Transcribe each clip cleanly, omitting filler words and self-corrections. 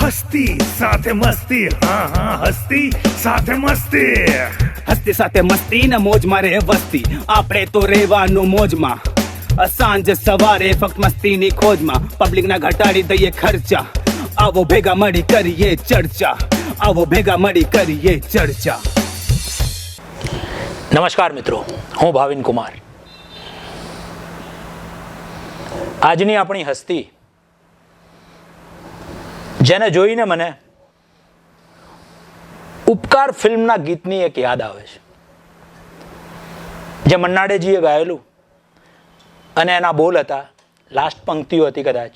હસ્તી સાથે મસ્તી, હા હા હસ્તી સાથે મસ્તી. હસ્તી સાથે મસ્તી ને મોજમાં રહે વસ્તી, આપણે તો રહેવાનું મોજમાં. સાંજ સવારે ફક્ત મસ્તીની ખોજમાં, પબ્લિકના ઘટાડી દઈએ ખર્ચા. આવો ભેગા મળી કરીએ ચર્ચા, આવો ભેગા મળી કરીએ ચર્ચા. નમસ્કાર મિત્રો, હું ભાવિન કુમાર. આજની આપણી હસ્તી, જેને જોઈને મને ઉપકાર ફિલ્મના ગીતની એક યાદ આવે છે, જે મન્નાડેજીએ ગાયેલું, અને એના બોલ હતા, લાસ્ટ પંક્તિઓ હતી કદાચ,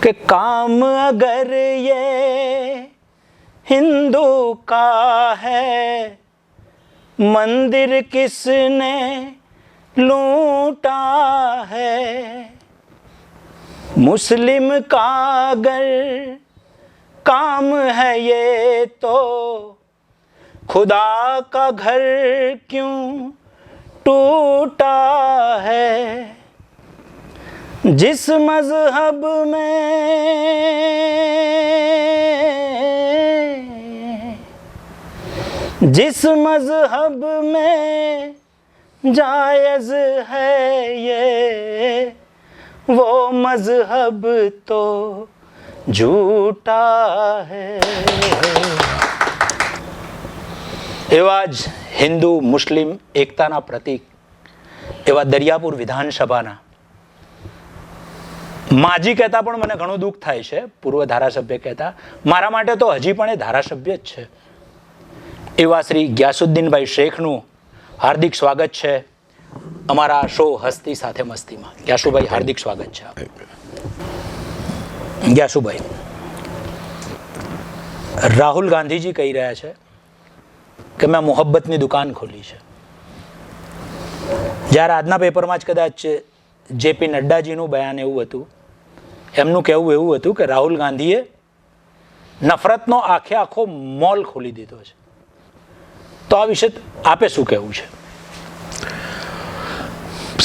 કે કામ અગર યે हिंदू का है, मंदिर किसने लूटा है, मुस्लिम का अगर काम है ये तो खुदा का घर क्यों टूटा है. जिस मजहब में जायज है ये, वो मजहब तो झूठा है. એવા જ હિન્દુ મુસ્લિમ એકતાના પ્રતીક એવા દરિયાપુર વિધાનસભાના માજી કહેતા પણ મને ઘણું દુઃખ થાય છે, પૂર્વ ધારાસભ્ય કહેતા, મારા માટે તો હજી પણ એ ધારાસભ્ય જ છે, એવા શ્રી ગ્યાસુદ્દીનભાઈ શેખનું હાર્દિક સ્વાગત છે અમારા શો હસ્તી સાથે મસ્તીમાં. ગ્યાસુભાઈ, હાર્દિક સ્વાગત છે. ગ્યાસુભાઈ, રાહુલ ગાંધીજી કહી રહ્યા છે કે મેં મોહબ્બતની દુકાન ખોલી છે. જ્યારે આજના પેપરમાં જ કદાચ જેપી નડ્ડાજીનું બયાન એવું હતું, એમનું કહેવું એવું હતું કે રાહુલ ગાંધીએ નફરતનો આખો મોલ ખોલી દીધો છે. તો આ વિશે આપે શું કહેવું છે?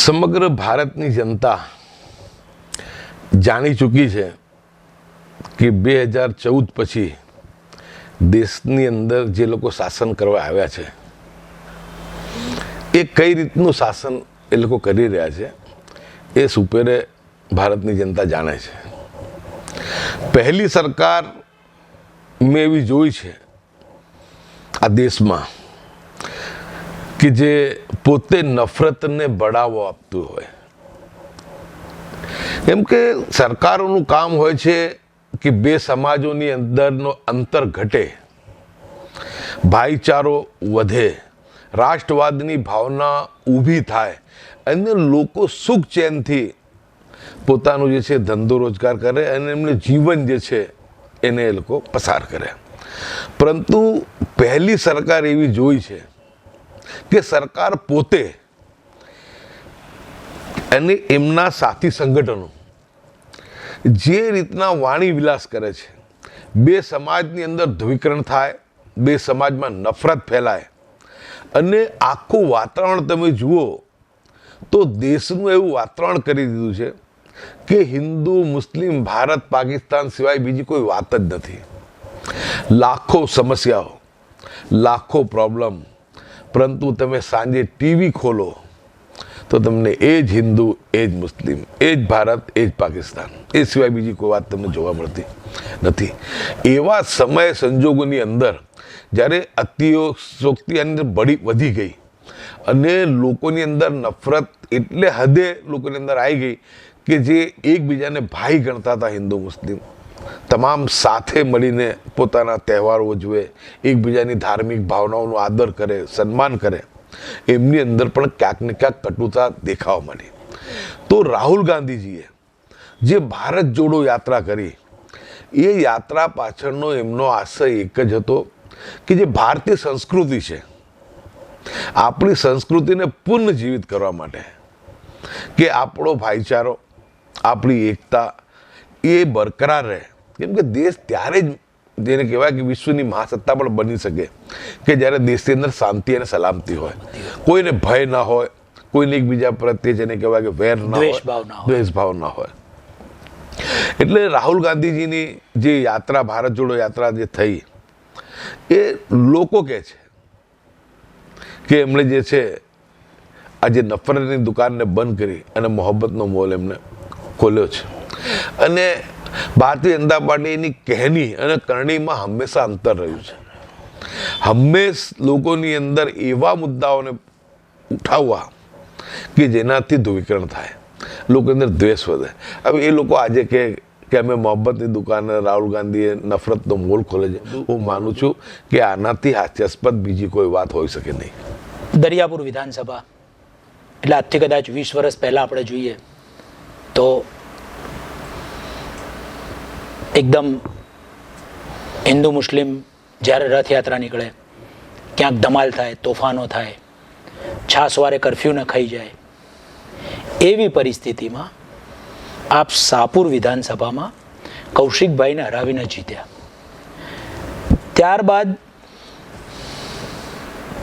સમગ્ર ભારતની જનતા જાણી ચૂકી છે કે 2014 પછી દેશની અંદર જે લોકો શાસન કરવા આવ્યા છે એ કઈ રીતનું શાસન એ લોકો કરી રહ્યા છે એ સુપેરે ભારતની જનતા જાણે છે. પહેલી સરકાર મેં એવી જોઈ છે આ દેશમાં કે જે પોતે નફરતને બઢાવો આપતું હોય. કેમ કે સરકારોનું કામ હોય છે કે બે સમાજોની અંદરનો અંતર ઘટે, ભાઈચારો વધે, રાષ્ટ્રવાદની ભાવના ઊભી થાય અને લોકો સુખ ચેનથી પોતાનું જે છે ધંધો રોજગાર કરે અને એમને જીવન જે છે એને એ લોકો પસાર કરે. પરંતુ પહેલી સરકાર એવી જોઈ છે કે સરકાર પોતે અને એમના સાથી સંગઠનો જે રીતના વાણી વિલાસ કરે છે, બે સમાજની અંદર ધ્રુવીકરણ થાય, બે સમાજમાં નફરત ફેલાય, અને આખું વાતાવરણ તમે જુઓ તો દેશનું એવું વાતાવરણ કરી દીધું છે કે હિન્દુ મુસ્લિમ ભારત પાકિસ્તાન સિવાય બીજી કોઈ વાત જ નથી. લાખો સમસ્યાઓ, લાખો પ્રોબ્લેમ, પરંતુ તમે સાંજે ટીવી ખોલો તો તમને એ જ હિન્દુ, એ જ મુસ્લિમ, એ જ ભારત, એ જ પાકિસ્તાન, એ સિવાય બીજી કોઈ વાત તમને જોવા મળતી નથી. એવા સમય સંજોગોની અંદર જ્યારે અતિશયોક્તિ અંદર વધી ગઈ અને લોકોની અંદર નફરત એટલે હદે લોકોની અંદર આવી ગઈ કે જે એકબીજાને ભાઈ ગણતા હતા, હિન્દુ મુસ્લિમ તમામ સાથે મળીને પોતાના તહેવારો ઉજવે, એકબીજાની ધાર્મિક ભાવનાઓનો આદર કરે, સન્માન કરે, એમની અંદર પણ ક્યાંક ને ક્યાંક કટુતા દેખાવા માંડી. તો રાહુલ ગાંધીજીએ જે ભારત જોડો યાત્રા કરી, એ યાત્રા પાછળનો એમનો આશય એક જ હતો કે જે ભારતીય સંસ્કૃતિ છે, આપણી સંસ્કૃતિને પુનઃજીવિત કરવા માટે, કે આપણો ભાઈચારો, આપણી એકતા એ બરકરાર રહે. કેમ કે દેશ ત્યારે જ જેને કહેવાય કે વિશ્વની મહાસત્તા પણ બની શકે કે જ્યારે દેશની અંદર શાંતિ અને સલામતી હોય, કોઈને ભય ના હોય, કોઈને એકબીજા પ્રત્યે જેને કહેવાય કે વેર ના હોય, દ્વેષ ભાવ ના હોય. એટલે રાહુલ ગાંધીજીની જે યાત્રા, ભારત જોડો યાત્રા જે થઈ, એ લોકો કહે છે કે એમણે જે છે આજે નફરતની દુકાનને બંધ કરી અને મોહબ્બતનો મોલ એમને ખોલ્યો છે. અને ભારતીય જનતા પાર્ટીની કહેની અને કરણીમાં હંમેશા અંતર રહ્યું છે. હંમેશ લોકોની અંદર એવા મુદ્દાઓને ઉઠાવવા કે જેનાથી ધ્રુવીકરણ થાય, લોકો અંદર દ્વેષ વધે. હવે એ લોકો આજે કે અમે મોહબ્બતની દુકાને રાહુલ ગાંધીએ નફરતનો મોલ ખોલે છે, હું માનું છું કે આનાથી હાસ્યાસ્પદ બીજી કોઈ વાત હોઈ શકે નહીં. દરિયાપુર વિધાનસભા એટલે આજથી કદાચ 20 વર્ષ પહેલાં આપણે જોઈએ તો એકદમ હિન્દુ મુસ્લિમ જ્યારે રથયાત્રા નીકળે ક્યાંક ધમાલ થાય, તોફાનો થાય, છાસવારે કર્ફ્યુને ખાઈ જાય, એવી પરિસ્થિતિમાં આપ શાહપુર વિધાનસભામાં કૌશિકભાઈને હરાવીને જીત્યા. ત્યારબાદ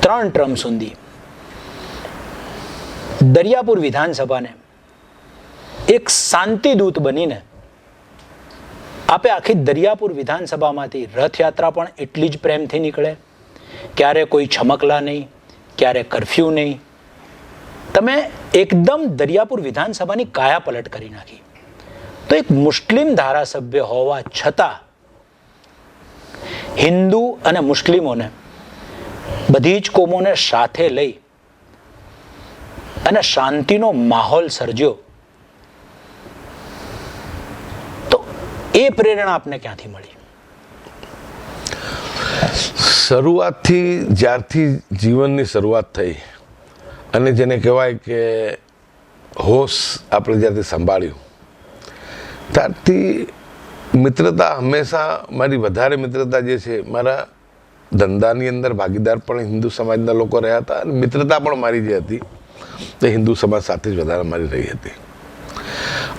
3 ટર્મ સુધી દરિયાપુર વિધાનસભાને એક શાંતિદૂત બનીને આપે આખી દરિયાપુર વિધાનસભામાંથી રથયાત્રા પણ એટલી જ પ્રેમથી નીકળે, ક્યારે કોઈ છમકલા નહીં, ક્યારે કર્ફ્યુ નહીં. તમે એકદમ દરિયાપુર વિધાનસભાની કાયા પલટ કરી નાખી. તો એક મુસ્લિમ ધારાસભ્ય હોવા છતાં હિન્દુ અને મુસ્લિમોને, બધી જ કોમોને સાથે લઈ અને શાંતિનો માહોલ સર્જ્યો. તો એ પ્રેરણા આપને ક્યાંથી મળી? શરૂઆતથી, જ્યારથી જીવનની શરૂઆત થઈ અને જેને કહેવાય કે હોશ આપણે જ્યારથી સંભાળ્યું, ત્યારથી મિત્રતા હંમેશા મારી, વધારે મિત્રતા જે છે મારા ધંધાની અંદર ભાગીદાર પણ હિન્દુ સમાજના લોકો રહ્યા હતા અને મિત્રતા પણ મારી જે હતી તે હિન્દુ સમાજ સાથે જ વધારે મારી રહી હતી.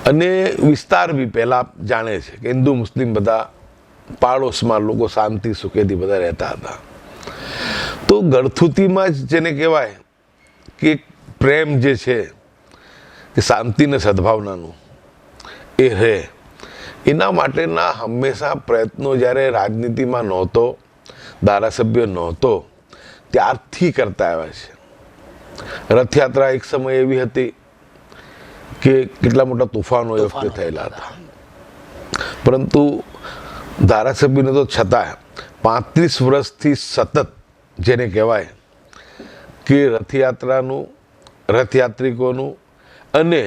અને વિસ્તાર બી પહેલાં જાણે છે કે હિન્દુ મુસ્લિમ બધા પાડોશમાં લોકો શાંતિ સુખેથી બધા રહેતા હતા. તો ગળથુતીમાં જ જેને કહેવાય કે પ્રેમ જે છે કે શાંતિ ને સદભાવનાનું એ રહે, એના માટેના હંમેશા પ્રયત્નો જ્યારે રાજનીતિમાં નહોતો, ધારાસભ્ય નહોતો, ત્યારથી કરતા આવ્યા છે. રથયાત્રા એક સમય એવી હતી કે કેટલા મોટા તોફાનો એ વખતે થયેલા હતા, પરંતુ ધારાસભ્યને તો છતાં 35 વર્ષથી સતત જેને કહેવાય કે રથયાત્રાનું, રથયાત્રિકોનું અને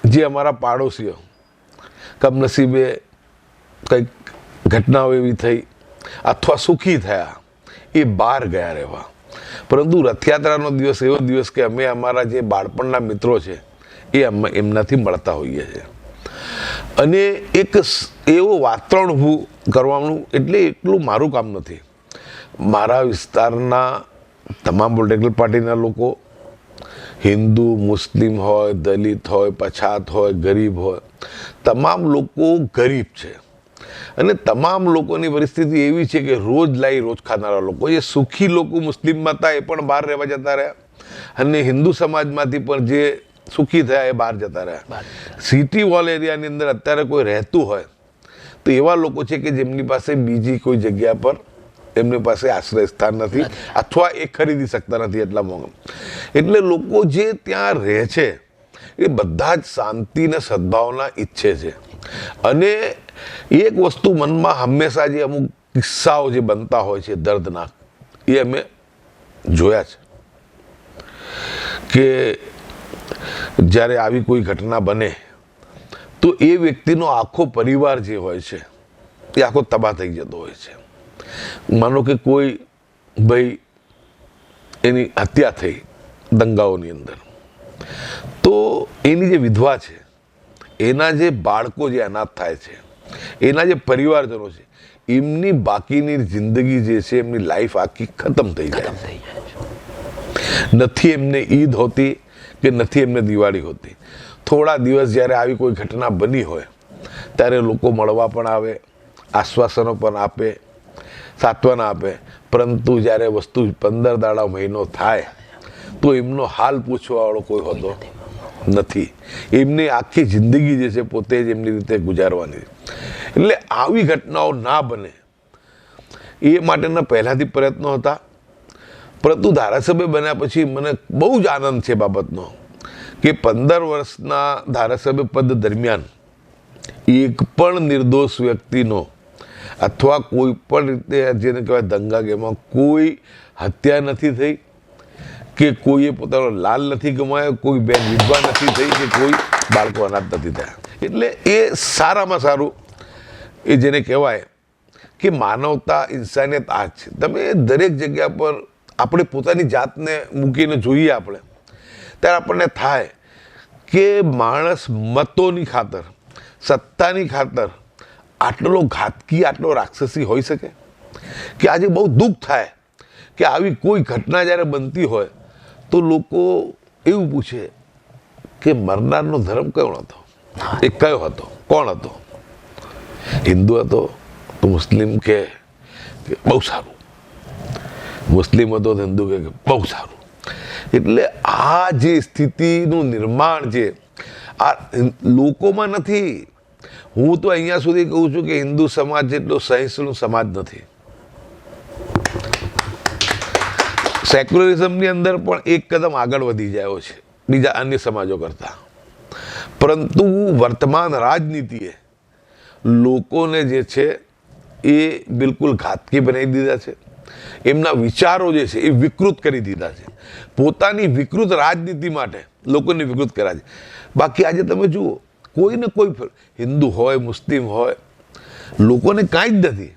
જે અમારા પાડોશીઓ કમનસીબે કંઈક ઘટનાઓ એવી થઈ અથવા સુખી થયા, એ બહાર ગયા રહેવા. પરંતુ રથયાત્રાનો દિવસ એવો દિવસ કે અમે અમારા જે બાળપણના મિત્રો છે એ એમનાથી મળતા હોઈએ છીએ. અને એક એવો વાતાવરણ ઊભું કરવાનું એટલે એટલું મારું કામ નથી. મારા વિસ્તારના તમામ પોલિટિકલ પાર્ટીના લોકો, હિન્દુ મુસ્લિમ હોય, દલિત હોય, પછાત હોય, ગરીબ હોય, તમામ લોકો ગરીબ છે. અને તમામ લોકોની પરિસ્થિતિ એવી છે કે રોજ લાવી રોજ ખાનારા લોકો, જે સુખી લોકો મુસ્લિમમાં હતા એ પણ બહાર રહેવા જતા રહ્યા અને હિન્દુ સમાજમાંથી પણ જે સુખી થયા એ બહાર જતા રહ્યા. સિટી વોલ એરિયાની અંદર અત્યારે કોઈ રહેતું હોય તો એવા લોકો છે કે જેમની પાસે બીજી કોઈ જગ્યા પર એમની પાસે આશ્રય સ્થાન નથી અથવા એ ખરીદી શકતા નથી એટલા મોંઘા. એટલે લોકો જે ત્યાં રહે છે એ બધા જ શાંતિ ને સદભાવના ઈચ્છે છે. અને એક વસ્તુ મનમાં હંમેશા જે અમુક કિસ્સાઓ જે બનતા હોય છે દર્દનાક, એ અમે જોયા છે કે જ્યારે આવી કોઈ ઘટના બને તો એ વ્યક્તિનો આખો પરિવાર જે હોય છે એ આખો તબાહ થઈ જતો હોય છે. માનો કે કોઈ ભાઈ એની હત્યા થઈ દંગાઓની અંદર, તો એની જે વિધવા છે, એના જે બાળકો જે અનાથ થાય છે, એના જે પરિવારજનો છે, એમની બાકીની જિંદગી જે છે, એમની લાઈફ આખી ખતમ થઈ જાય. નથી એમને ઈદ હોતી કે નથી એમને દિવાળી હોતી. થોડા દિવસ જ્યારે આવી કોઈ ઘટના બની હોય ત્યારે લોકો મળવા પણ આવે, આશ્વાસનો પણ આપે, સાંત્વના આપે, પરંતુ જ્યારે વસ્તુ 15 દાડા મહિનો થાય તો એમનો હાલ પૂછવાવાળો કોઈ હોતો નથી. એમની આખી જિંદગી જે છે પોતે જ એમની રીતે ગુજારવાની. એટલે આવી ઘટનાઓ ના બને એ માટેના પહેલાંથી પ્રયત્નો હતા. પરંતુ ધારાસભ્ય બન્યા પછી મને બહુ જ આનંદ છે બાબતનો કે 15 વર્ષના ધારાસભ્ય પદ દરમિયાન એક પણ નિર્દોષ વ્યક્તિનો અથવા કોઈ પણ રીતે જેને કહેવાય દંગા કે એમાં કોઈ હત્યા નથી થઈ, કે કોઈએ પોતાનો લાલ નથી ગુમાવ્યો, કોઈ બેન વિધવા નથી થઈ, કે કોઈ બાળકો અનાથ નથી થયા. એટલે એ સારામાં સારું એ જેને કહેવાય કે માનવતા, ઇન્સાનિયત આ જ છે. તમે દરેક જગ્યા પર આપણે પોતાની જાતને મૂકીને જોઈએ આપણે ત્યારે આપણને થાય કે માણસ મતોની ખાતર, સત્તાની ખાતર આટલો ઘાતકી, આટલો રાક્ષસી હોઈ શકે? કે આજે બહુ દુઃખ થાય કે આવી કોઈ ઘટના જ્યારે બનતી હોય તો લોકો એવું પૂછે કે મરનારનો ધર્મ કયો હતો, એ કયો હતો, કોણ હતો? હિન્દુ હતો તો મુસ્લિમ કે બહુ સારું, મુસ્લિમ હતો તો હિન્દુ કે બહુ સારું. એટલે આ જે સ્થિતિનું નિર્માણ છે આ લોકોમાં નથી. હું તો અહીંયા સુધી કહું છું કે હિન્દુ સમાજ જેટલો સહિષ્ણુ સમાજ નથી. સેક્યુલરિઝમની અંદર પણ એક કદમ આગળ વધી ગયો છે બીજા અન્ય સમાજો કરતાં. પરંતુ વર્તમાન રાજનીતિએ લોકોને જે છે એ બિલકુલ ઘાતકી બનાવી દીધા છે. એમના વિચારો જે છે એ વિકૃત કરી દીધા છે. પોતાની વિકૃત રાજનીતિ માટે લોકોને વિકૃત કર્યા છે. બાકી આજે તમે જુઓ કોઈને કોઈ હિન્દુ હોય, મુસ્લિમ હોય, લોકોને કાંઈ જ નથી.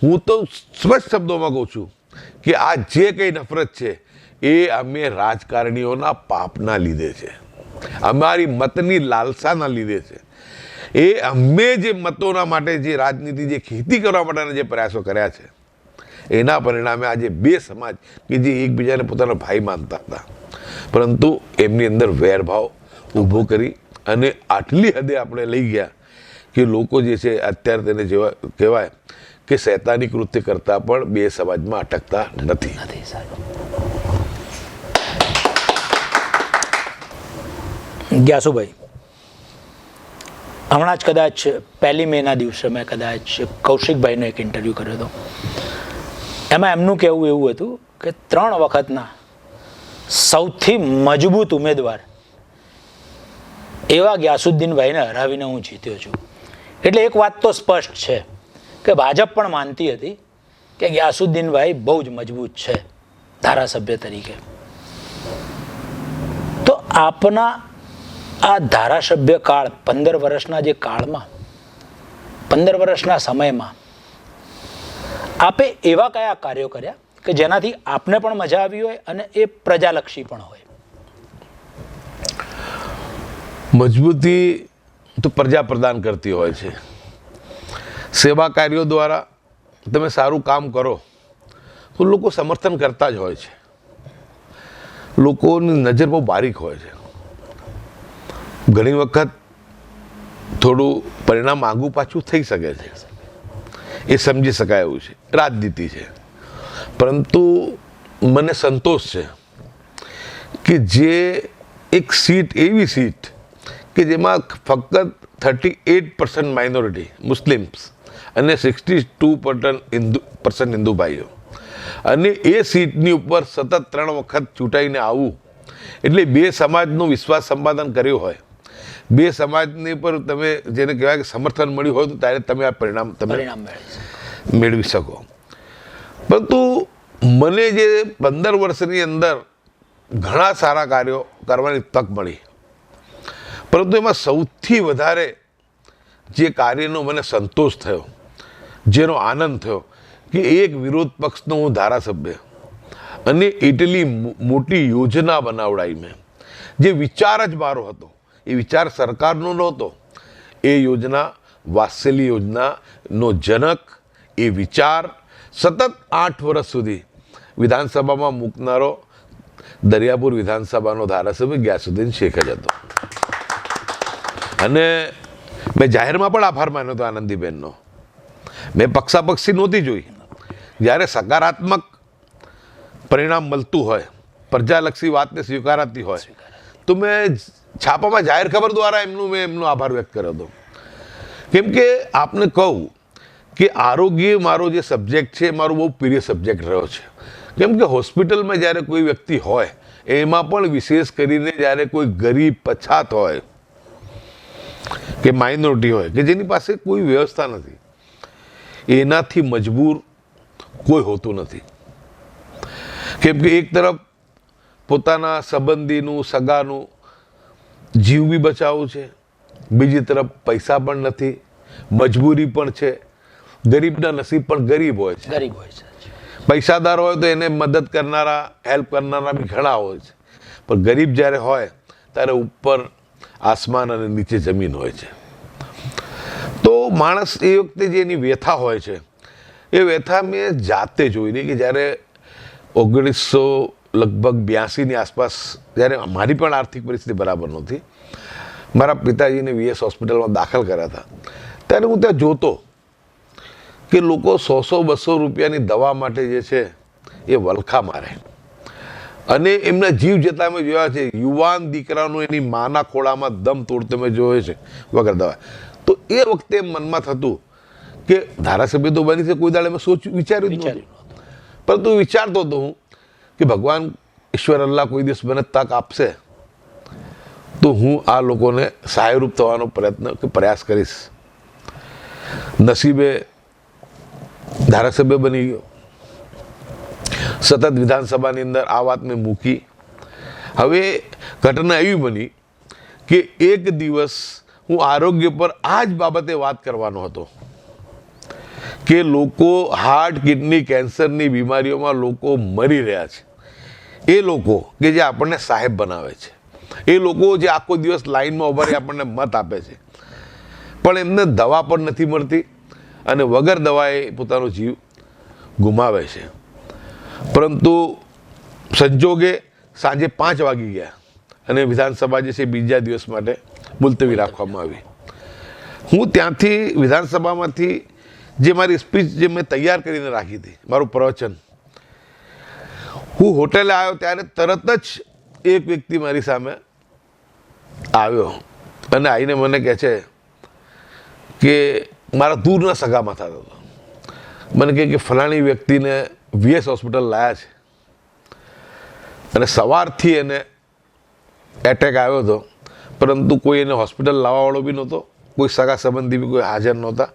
હું તો સ્પષ્ટ શબ્દોમાં કહું છું કે આ જે કંઈ નફરત છે એ અમે રાજકારણીઓના પાપના લીધે છે, અમારી મતની લાલસાના લીધે છે. એ અમે જે મતોના માટે જે રાજનીતિ, જે ખેતી કરવા માટેના જે પ્રયાસો કર્યા છે એના પરિણામે આજે બે સમાજ કે જે એકબીજાને પોતાનો ભાઈ માનતા હતા પરંતુ એમની અંદર વેરભાવ ઊભો કરી અને આટલી હદે આપણે લઈ ગયા કે લોકો જે છે અત્યારે તેને જેવા કહેવાય કે શૈતાની કૃત્ય કરતાં પણ બે સમાજમાં અટકતા નથી. ગ્યાસુભાઈ, હમણાં જ કદાચ 1 મેના દિવસે મેં કદાચ કૌશિકભાઈનો એક ઇન્ટરવ્યૂ કર્યો હતો. એમાં એમનું કહેવું એવું હતું કે 3 વખતના સૌથી મજબૂત ઉમેદવાર એવા ગ્યાસુદ્દીનભાઈને હરાવીને હું જીત્યો છું. એટલે એક વાત તો સ્પષ્ટ છે કે ભાજપ પણ માનતી હતી કે ગ્યાસુદ્દીનભાઈ બહુ જ મજબૂત છે ધારાસભ્ય તરીકે. તો આપના આ ધારાસભ્ય કાળ 15 વર્ષના જે કાળમાં, 15 વર્ષના સમયમાં આપે એવા કયા કાર્યો કર્યા કે જેનાથી આપને પણ મજા આવી હોય અને એ પ્રજાલક્ષી પણ હોય? મજબૂતી તો પ્રજા પ્રદાન કરતી હોય છે. સેવા કાર્યો દ્વારા તમે સારું કામ કરો તો લોકો સમર્થન કરતા જ હોય છે. લોકોની નજર બહુ બારીક હોય છે. ઘણી વખત થોડું પરિણામ આગું પાછું થઈ શકે છે, એ સમજી શકાય એવું છે, રાજનીતિ છે. પરંતુ મને સંતોષ છે કે જે એક સીટ, એવી સીટ કે જેમાં ફક્ત 38% માઇનોરિટી મુસ્લિમ્સ અને 62% હિન્દુ ભાઈઓ, અને એ સીટની ઉપર સતત 3 વખત ચૂંટાઈને આવવું એટલે બે સમાજનો વિશ્વાસ સંપાદન કર્યો હોય, બે સમાજની પર તમે જેને કહેવાય કે સમર્થન મળ્યું હોય તો ત્યારે તમે આ પરિણામ તમે મેળવી શકો. પરંતુ મને જે 15 વર્ષની અંદર ઘણા સારા કાર્યો કરવાની તક મળી, પરંતુ એમાં સૌથી વધારે જે કાર્યનો મને સંતોષ થયો, જેનો આનંદ થયો કે એક વિરોધ પક્ષનો હું ધારાસભ્ય અને એટલી મોટી યોજના બનાવડાવી મેં. જે વિચાર જ મારો હતો, એ વિચાર સરકારનો નહોતો. એ યોજના વાત્સલ્ય યોજનાનો જનક, એ વિચાર સતત 8 વર્ષ સુધી વિધાનસભામાં મૂકનારો દરિયાપુર વિધાનસભાનો ધારાસભ્ય ગ્યાસુદ્દીન શેખ જ હતો. અને મેં જાહેરમાં પણ આભાર માન્યો હતો આનંદીબેનનો. મેં પક્ષાપક્ષી નહોતી જોઈ. જ્યારે સકારાત્મક પરિણામ મળતું હોય, પ્રજાલક્ષી વાતને સ્વીકારાતી હોય, તો મેં છાપામાં જાહેર ખબર દ્વારા મેં એમનો આભાર વ્યક્ત કર્યો હતો. કેમ કે આપને કહું કે આરોગ્ય મારો જે સબ્જેક્ટ છે મારો બહુ પ્રિય સબ્જેક્ટ રહ્યો છે. કેમ કે હોસ્પિટલમાં જ્યારે કોઈ વ્યક્તિ હોય એમાં પણ વિશેષ કરીને જ્યારે કોઈ ગરીબ પછાત હોય કે માઇનોરિટી હોય કે જેની પાસે કોઈ વ્યવસ્થા નથી, એનાથી મજબૂર કોઈ હોતું નથી. કેમ કે એક તરફ પોતાના સંબંધીનું સગાનું જીવ બી બચાવવું છે, બીજી તરફ પૈસા પણ નથી, મજબૂરી પણ છે. ગરીબના નસીબ પણ ગરીબ હોય છે. ગરીબ હોય છે. પૈસાદાર હોય તો એને મદદ કરનારા, હેલ્પ કરનારા બી ઘણા હોય છે, પણ ગરીબ જ્યારે હોય ત્યારે ઉપર આસમાન અને નીચે જમીન હોય છે. તો માણસ એ વખતે જે એની વ્યથા હોય છે એ વ્યથા મેં જાતે જોઈ કે જ્યારે 1982ની આસપાસ જ્યારે મારી પણ આર્થિક પરિસ્થિતિ બરાબર નહોતી, મારા પિતાજીને વીએસ હોસ્પિટલમાં દાખલ કર્યા હતા, ત્યારે હું ત્યાં જોતો કે લોકો 100-200 રૂપિયાની દવા માટે જે છે એ વલખા મારે અને એમના જીવ જતા મેં જોયા છે. યુવાન દીકરાનું એની માના ખોળામાં દમ તોડતો મેં જોયો છે વગર દવા. તો એ વખતે મનમાં થતું કે ધારાસભ્ય તો બની છે, કોઈ દાડે મેં વિચાર્યું જ નહોતું. પરંતુ વિચારતો હતો હું કે ભગવાન ઈશ્વર અલ્લાહ કોઈ દિવસ મને તક આપશે તો હું આ લોકોને સહાયરૂપ થવાનો પ્રયાસ કરીશ. નસીબે ધારાસભ્ય બની ગયો, સતત વિધાનસભાની અંદર આ વાત મેં મૂકી. હવે ઘટના એવી બની કે એક દિવસ હું આરોગ્ય પર આ જ બાબતે વાત કરવાનો હતો કે લોકો હાર્ટ, કિડની, કેન્સરની બીમારીઓમાં લોકો મરી રહ્યા છે. એ લોકો કે જે આપણને સાહેબ બનાવે છે, એ લોકો જે આખો દિવસ લાઈનમાં ઉભા રહી આપણને મત આપે છે, પણ એમને દવા પણ નથી મળતી અને વગર દવાએ પોતાનો જીવ ગુમાવે છે. પરંતુ સંજોગે સાંજે 5 વાગી ગયા અને વિધાનસભા જે છે બીજા દિવસ માટે મુલતવી રાખવામાં આવી. હું ત્યાંથી વિધાનસભામાંથી જે મારી સ્પીચ જે મેં તૈયાર કરીને રાખી હતી, મારું પ્રવચન, હું હોટેલે આવ્યો ત્યારે તરત જ એક વ્યક્તિ મારી સામે આવ્યો અને આવીને મને કહે છે કે મારા દૂરના સગામાં થતો હતો. મને કહે કે ફલાણી વ્યક્તિને વીએસ હોસ્પિટલ લાયા છે અને સવારથી એને એટેક આવ્યો હતો, પરંતુ કોઈ એને હોસ્પિટલ લાવવાવાળો બી નહોતો, કોઈ સગા સંબંધી બી કોઈ હાજર નહોતા.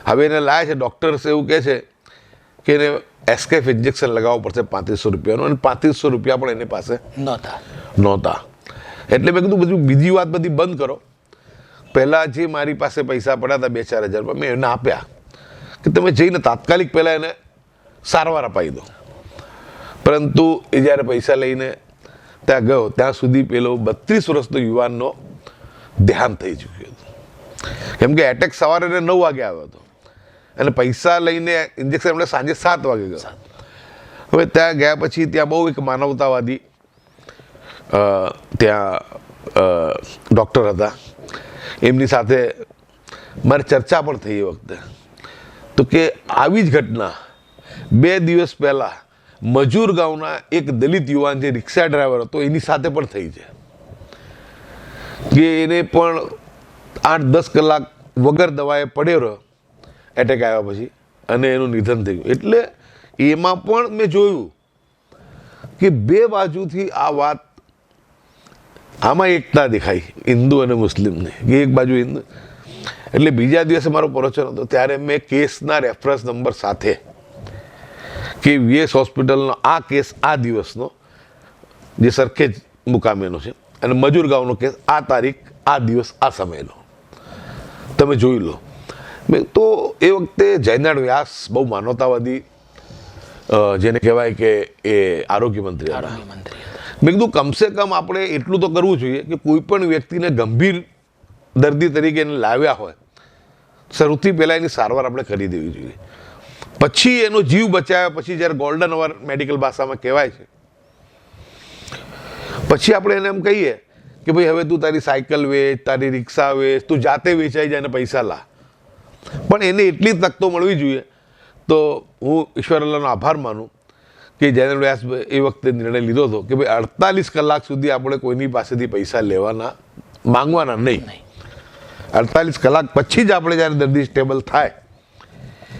હવે એને લાયા છે, ડૉક્ટર્સ એવું કહે છે કે એને એસ્કેફ ઇન્જેક્શન લગાવવું પડશે 3500 રૂપિયાનું, અને 3500 રૂપિયા પણ એની પાસે નહોતા. એટલે મેં કીધું બધું બીજી વાત બધી બંધ કરો. પહેલાં જે મારી પાસે પૈસા પડ્યા હતા 2-4 હજાર રૂપિયા મેં એને આપ્યા કે તમે જઈને તાત્કાલિક પહેલાં એને સારવાર અપાવી દો. પરંતુ એ જ્યારે પૈસા લઈને ત્યાં ગયો ત્યાં સુધી પેલો 32 વર્ષનો યુવાનનો દેહાંત થઈ ચૂક્યું હતું. કેમ કે એટેક સવારે 9 વાગે આવ્યો હતો અને પૈસા લઈને ઇન્જેક્શન એમણે સાંજે 7 વાગે ગયો. હવે ત્યાં ગયા પછી ત્યાં બહુ એક માનવતાવાદી ત્યાં ડૉક્ટર હતા, એમની સાથે મારી ચર્ચા પણ થઈ એ વખતે. તો કે આવી જ ઘટના 2 દિવસ પહેલાં મજૂર ગામના એક દલિત યુવાન જે રિક્ષા ડ્રાઈવર હતો એની સાથે પણ થઈ છે કે એને પણ 8-10 કલાક વગર દવાએ પડ્યો રહ્યો એટેક આવ્યા પછી અને એનું નિધન થઈ ગયું. એટલે એમાં પણ મેં જોયું કે 2 બાજુથી આ વાત, આમાં એકતા દેખાઈ હિન્દુ અને મુસ્લિમની કે એક બાજુ હિન્દુ. એટલે બીજા દિવસે મારો પ્રવચન હતો ત્યારે મેં કેસના રેફરન્સ નંબર સાથે કે વીએસ હોસ્પિટલનો આ કેસ આ દિવસનો જે સરખેજ મુકામેનો છે અને મજૂર ગામનો કેસ આ તારીખ આ દિવસ આ સમયનો તમે જોઈ લો. તો એ વખતે જયનારાયણ વ્યાસ બહુ માનવતાવાદી જેને કહેવાય કે એ આરોગ્ય મંત્રી હતા. મેં કીધું કમસે કમ આપણે એટલું તો કરવું જોઈએ કે કોઈ પણ વ્યક્તિને ગંભીર દર્દી તરીકે એને લાવ્યા હોય સૌથી પહેલાં એની સારવાર આપણે કરી દેવી જોઈએ. પછી એનો જીવ બચાવ્યા પછી જ્યારે ગોલ્ડન અવર મેડિકલ ભાષામાં કહેવાય છે, પછી આપણે એને એમ કહીએ કે ભાઈ હવે તું તારી સાયકલ વેચ, તારી રિક્ષા વેચ, તું જાતે વેચાઈ જાય અને પૈસા લા. પણ એને એટલી તક તો મળવી જોઈએ. તો હું ઈશ્વર અલ્લાહનો આભાર માનું કે જયેન્દ્ર વ્યાસ એ વખતે નિર્ણય લીધો હતો કે ભાઈ 48 કલાક સુધી આપણે કોઈની પાસેથી પૈસા લેવાના માંગવાના નહીં. 48 કલાક પછી જ આપણે જ્યારે દર્દી સ્ટેબલ થાય,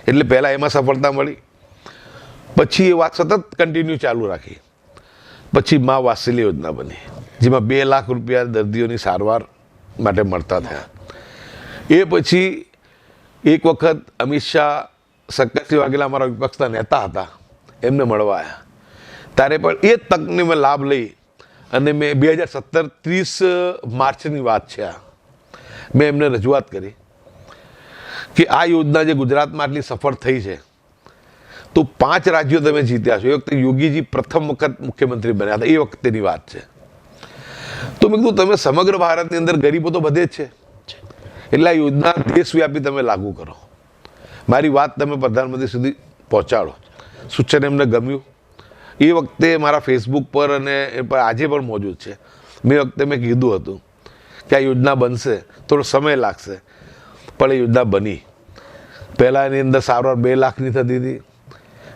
એટલે પહેલાં એમાં સફળતા મળી, પછી એ વાત સતત કન્ટિન્યુ ચાલુ રાખી. પછી મા વાત્સલ્ય યોજના બની, જેમાં 2 લાખ રૂપિયા દર્દીઓની સારવાર માટે મળતા થયા. એ પછી એક વખત અમિત શાહ, શંકરસિંહ વાઘેલા અમારા વિપક્ષના નેતા હતા, એમને મળવા આવ્યા. ત્યારે પણ એ તકને મેં લાભ લઈ અને મેં 2017-30 માર્ચની વાત છે આ, મેં એમને રજૂઆત કરી કે આ યોજના જે ગુજરાતમાં આટલી સફળ થઈ છે, તો 5 રાજ્યો તમે જીત્યા છો. એ વખતે યોગીજી પ્રથમ વખત મુખ્યમંત્રી બન્યા હતા, એ વખતેની વાત છે. તો મેં કીધું તમે સમગ્ર ભારતની અંદર ગરીબો તો બધે જ છે, એટલે આ યોજના દેશવ્યાપી તમે લાગુ કરો. મારી વાત તમે પ્રધાનમંત્રી સુધી પહોંચાડો. સૂચન એમને ગમ્યું. એ વખતે મારા ફેસબુક પર અને એ પર આજે પણ મોજૂદ છે. મેં વખતે મેં કીધું હતું કે આ યોજના બનશે, થોડો સમય લાગશે, પણ એ યોજના બની. પહેલાં એની અંદર સારવાર 2 લાખની થતી હતી,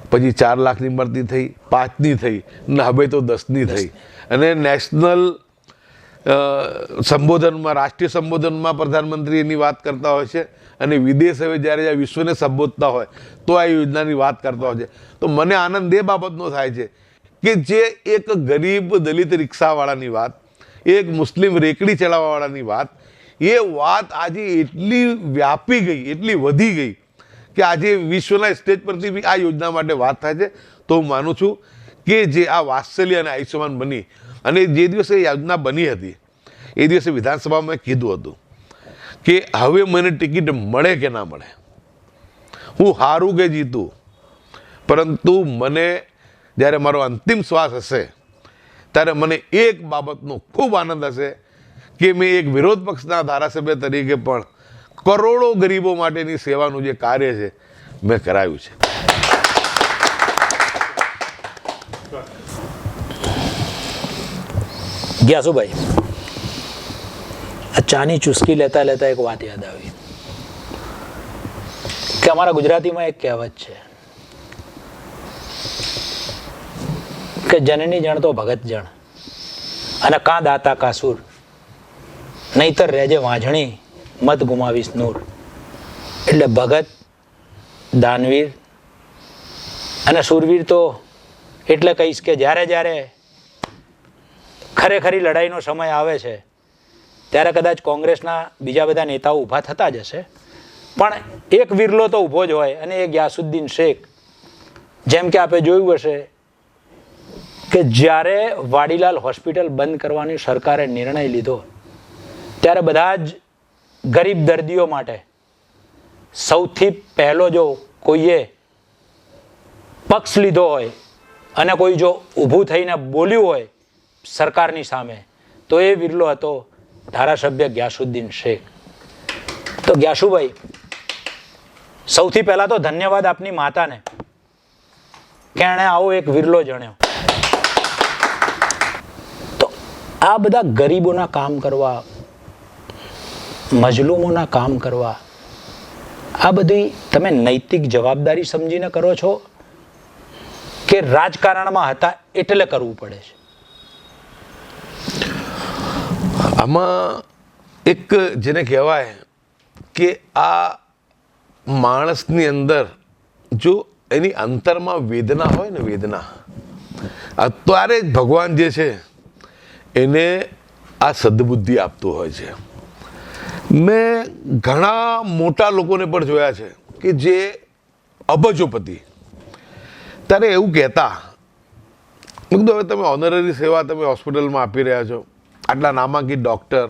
પછી 4 લાખની મળતી થઈ, 5ની થઈ, ને હવે તો 10ની થઈ. અને નેશનલ સંબોધનમાં, રાષ્ટ્રીય સંબોધનમાં પ્રધાનમંત્રી એની વાત કરતા હોય છે, અને વિદેશ હવે જ્યારે વિશ્વને સંબોધતા હોય તો આ યોજનાની વાત કરતા હોય છે. તો મને આનંદ એ બાબતનો થાય છે કે જે એક ગરીબ દલિત રિક્ષાવાળાની વાત, એક મુસ્લિમ રેકડી ચલાવવાવાળાની વાત, એ વાત આજે એટલી વ્યાપી ગઈ, એટલી વધી ગઈ કે આજે વિશ્વના સ્ટેજ પરથી બી આ યોજના માટે વાત થાય છે. તો હું માનું છું કે જે આ વાત્સલ્ય અને આયુષ્યમાન બની, અને જે દિવસે યોજના બની હતી એ દિવસે વિધાનસભામાં મેં કીધું હતું કે હવે મને ટિકિટ મળે કે ના મળે, હું હારું કે જીતું, પરંતુ મને જ્યારે મારો અંતિમ શ્વાસ હશે ત્યારે મને એક બાબતનો ખૂબ આનંદ હશે કે મેં એક વિરોધ પક્ષના ધારાસભ્ય તરીકે પણ કરોડો ગરીબો માટેની સેવાનું જે કાર્ય છે મેં કરાવ્યું છે. ગ્યાસુભાઈ, આ ચાની ચુસ્કી લેતા લેતા એક વાત યાદ આવી કે અમારા ગુજરાતીમાં એક કહેવત છે કે જનની જણ તો ભગત જણ, અને કાં દાતા કાસુર, નહીતર રહેજે વાંઝણી, મત ગુમાવીશ નૂર. એટલે ભગત, દાનવીર અને સુરવીર તો એટલે કહીશ કે જ્યારે જ્યારે ખરેખરી લડાઈનો સમય આવે છે ત્યારે કદાચ કોંગ્રેસના બીજા બધા નેતાઓ ઊભા થતા જ હશે, પણ એક વિરલો તો ઊભો જ હોય, અને એ ગ્યાસુદ્દીન શેખ. જેમ કે આપણે જોયું હશે કે જ્યારે વાડીલાલ હોસ્પિટલ બંધ કરવાની સરકારે નિર્ણય લીધો ત્યારે બધા જ ગરીબ દર્દીઓ માટે સૌથી પહેલો જો કોઈએ પક્ષ લીધો હોય અને કોઈ જો ઊભું થઈને બોલ્યું હોય સરકારની સામે, તો એ વિરલો હતો ધારાસભ્ય ગ્યાસુદ્દીન શેખ. તો ગ્યાસુભાઈ, સૌથી પહેલા તો ધન્યવાદ આપની માતાને કે એણે આવો એક વિરલો જણ્યો. તો આ બધા ગરીબોના કામ કરવા, મજલૂમોના કામ કરવા, આ બધી તમે નૈતિક જવાબદારી સમજીને કરો છો કે રાજકારણમાં હતા એટલે કરવું પડે છે? આમાં એક જેને કહેવાય કે આ માણસની અંદર જો એની અંતરમાં વેદના હોય ને, વેદના, અત્યારે જ ભગવાન જે છે એને આ સદબુદ્ધિ આપતું હોય છે. મેં ઘણા મોટા લોકોને પણ જોયા છે કે જે અબજોપતિ, ત્યારે એવું કહેતા, મેં કીધું હવે તમે ઓનરરી સેવા તમે હોસ્પિટલમાં આપી રહ્યા છો, આટલા નામાંકિત ડૉક્ટર,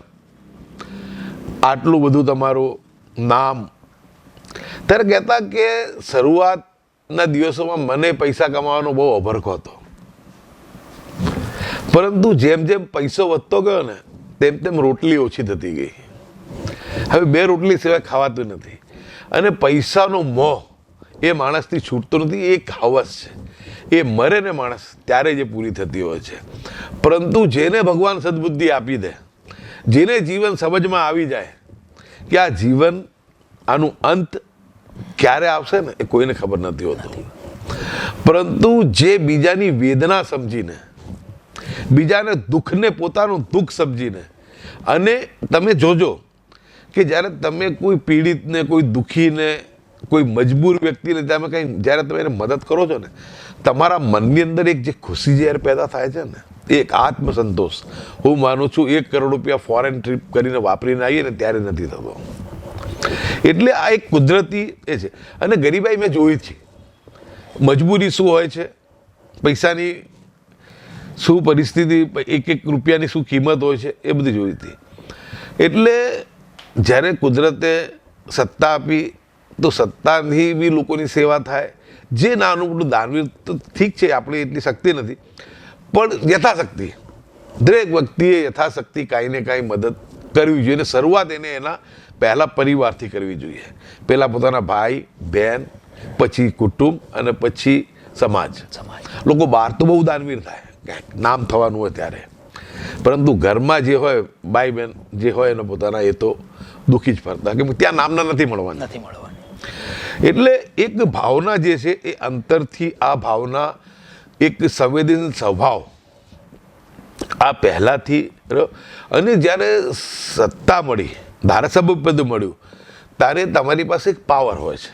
આટલું બધું તમારું નામ, ત્યારે કહેતા કે શરૂઆતના દિવસોમાં મને પૈસા કમાવાનો બહુ અભરખો હતો, પરંતુ જેમ જેમ પૈસો વધતો ગયો ને તેમ તેમ રોટલી ઓછી થતી ગઈ. હવે 2 રોટલી સિવાય ખાવાતું નથી, અને પૈસાનો મોહ એ માણસથી છૂટતો નથી. એ એક હવસ છે, એ મરે ને માણસ ત્યારે જે પૂરી થતી હોય છે. પરંતુ જેને ભગવાન સદબુદ્ધિ આપી દે, જેને જીવન સમજમાં આવી જાય કે આ જીવન, આનું અંત ક્યારે આવશે ને એ કોઈને ખબર નથી હોતું. પરંતુ જે બીજાની વેદના સમજીને, બીજાને દુઃખને પોતાનું દુઃખ સમજીને, અને તમે જોજો કે જ્યારે તમે કોઈ પીડિતને, કોઈ દુઃખીને, કોઈ મજબૂર વ્યક્તિને તમે કંઈ જ્યારે તમે એને મદદ કરો છો ને, તમારા મનની અંદર એક જે ખુશી જ્યારે પેદા થાય છે ને, એક આત્મસંતોષ, હું માનું છું 1 કરોડ રૂપિયા ફોરેન ટ્રીપ કરીને વાપરીને આવીએ ને ત્યારે નથી થતો. એટલે આ એક કુદરતી એ છે. અને ગરીબાઈ મેં જોઈ છે, મજબૂરી શું હોય છે, પૈસાની શું પરિસ્થિતિ, 1 રૂપિયાની શું કિંમત હોય છે, એ બધી જોઈ હતી. એટલે જ્યારે કુદરતે સત્તા આપી તો સત્તાથી બી લોકોની સેવા થાય. જે નાનું મોટું દાનવીર તો ઠીક છે, આપણી એટલી શક્તિ નથી, પણ યથાશક્તિ દરેક વ્યક્તિએ યથાશક્તિ કાંઈ ને કાંઈ મદદ કરવી જોઈએ. અને શરૂઆત એને એના પહેલાં પરિવારથી કરવી જોઈએ. પહેલાં પોતાના ભાઈ બહેન, પછી કુટુંબ, અને પછી સમાજ. લોકો બહાર તો બહુ દાનવીર થાય, નામ થવાનું હોય ત્યારે, પરંતુ ઘરમાં જે હોય ભાઈ બહેન જે હોય એનો પોતાના, એ તો દુઃખી જ ફરતા, કે ત્યાં નામના નથી મળવાના. એટલે એક ભાવના જે છે એ અંતરથી, આ ભાવના એક સંવેદનશીલ સ્વભાવ આ પહેલાંથી. અને જ્યારે સત્તા મળી, ધારાસભ્ય પદ મળ્યું, ત્યારે તમારી પાસે એક પાવર હોય છે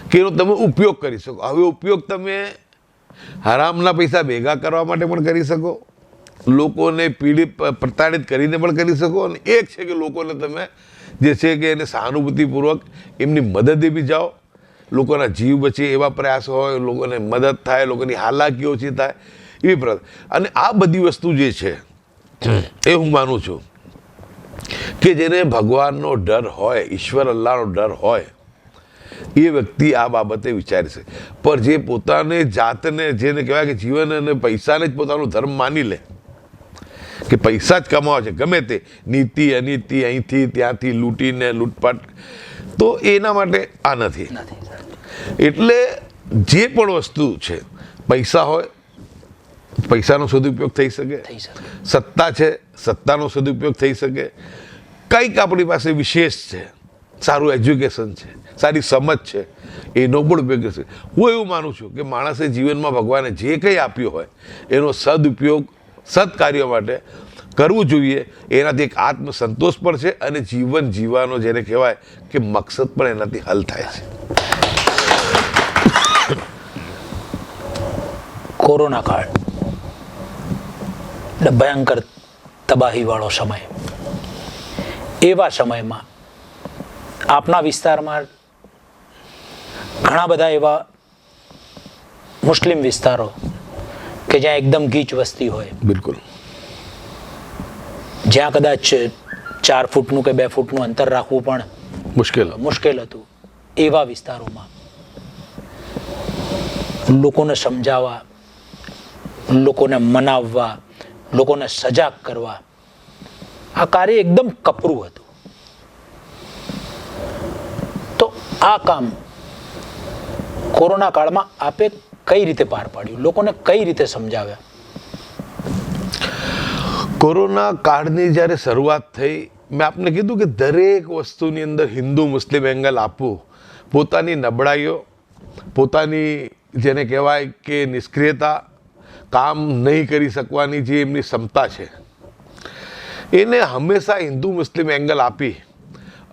કે એનો તમે ઉપયોગ કરી શકો. હવે ઉપયોગ તમે હરામના પૈસા ભેગા કરવા માટે પણ કરી શકો, લોકોને પ્રતાડિત કરીને પણ કરી શકો, અને એક છે કે લોકોને તમે જે છે કે એને સહાનુભૂતિપૂર્વક એમની મદદે બી જાઓ, લોકોના જીવ બચે એવા પ્રયાસો હોય, લોકોને મદદ થાય, લોકોની હાલાકી ઓછી થાય, એવી પ્રયાસ. અને આ બધી વસ્તુ જે છે એ હું માનું છું કે જેને ભગવાનનો ડર હોય, ઈશ્વર અલ્લાહનો ડર હોય, એ વ્યક્તિ આ બાબતે વિચારી શકે. પણ જે પોતાને જાતને, જેને કહેવાય કે જીવન અને પૈસાને જ પોતાનું ધર્મ માની લે, કે પૈસા જ કમાવા છે, ગમે તે નીતિ અનીતિ, અહીંથી ત્યાંથી લૂંટીને લૂંટપાટ, તો એના માટે આ નથી. એટલે જે પણ વસ્તુ છે, પૈસા હોય, પૈસાનો સદુપયોગ થઈ શકે, સત્તા છે, સત્તાનો સદુપયોગ થઈ શકે, કંઈક આપણી પાસે વિશેષ છે, સારું એજ્યુકેશન છે, સારી સમજ છે, એનો પણ ઉપયોગ કરશે. હું એવું માનું છું કે માણસે જીવનમાં ભગવાને જે કંઈ આપ્યું હોય એનો સદુપયોગ સત્કાર્યો માટે કરવું જોઈએ. એનાથી એક આત્મસંતોષ પણ છે, અને જીવન જીવવાનો જેને કહેવાય કે મકસદ પણ એનાથી હલ થાય છે. કોરોના કાળ એટલે ભયંકર તબાહીવાળો સમય. એવા સમયમાં આપના વિસ્તારમાં ઘણા બધા એવા મુસ્લિમ વિસ્તારો કે જ્યાં એકદમ ગીચ વસ્તી હોય, બિલકુલ, જ્યાં કદાચ 4 ફૂટનું કે 2 ફૂટનું અંતર રાખવું પણ મુશ્કેલ હતું. એવા વિસ્તારોમાં લોકોને સમજાવવા, લોકોને મનાવવા, લોકોને સજાગ કરવા, આ કાર્ય એકદમ કપરું હતું. તો આ કામ કોરોના કાળમાં આપે કઈ રીતે પાર પાડ્યું, લોકોને કઈ રીતે સમજાવ્યા? કોરોના કાળની જ્યારે શરૂઆત થઈ, મેં આપને કીધું કે દરેક વસ્તુની અંદર હિન્દુ મુસ્લિમ એંગલ આપવું, પોતાની નબળાઈઓ, પોતાની જેને કહેવાય કે નિષ્ક્રિયતા, કામ નહીં કરી શકવાની જે એમની ક્ષમતા છે, એને હંમેશા હિન્દુ મુસ્લિમ એંગલ આપી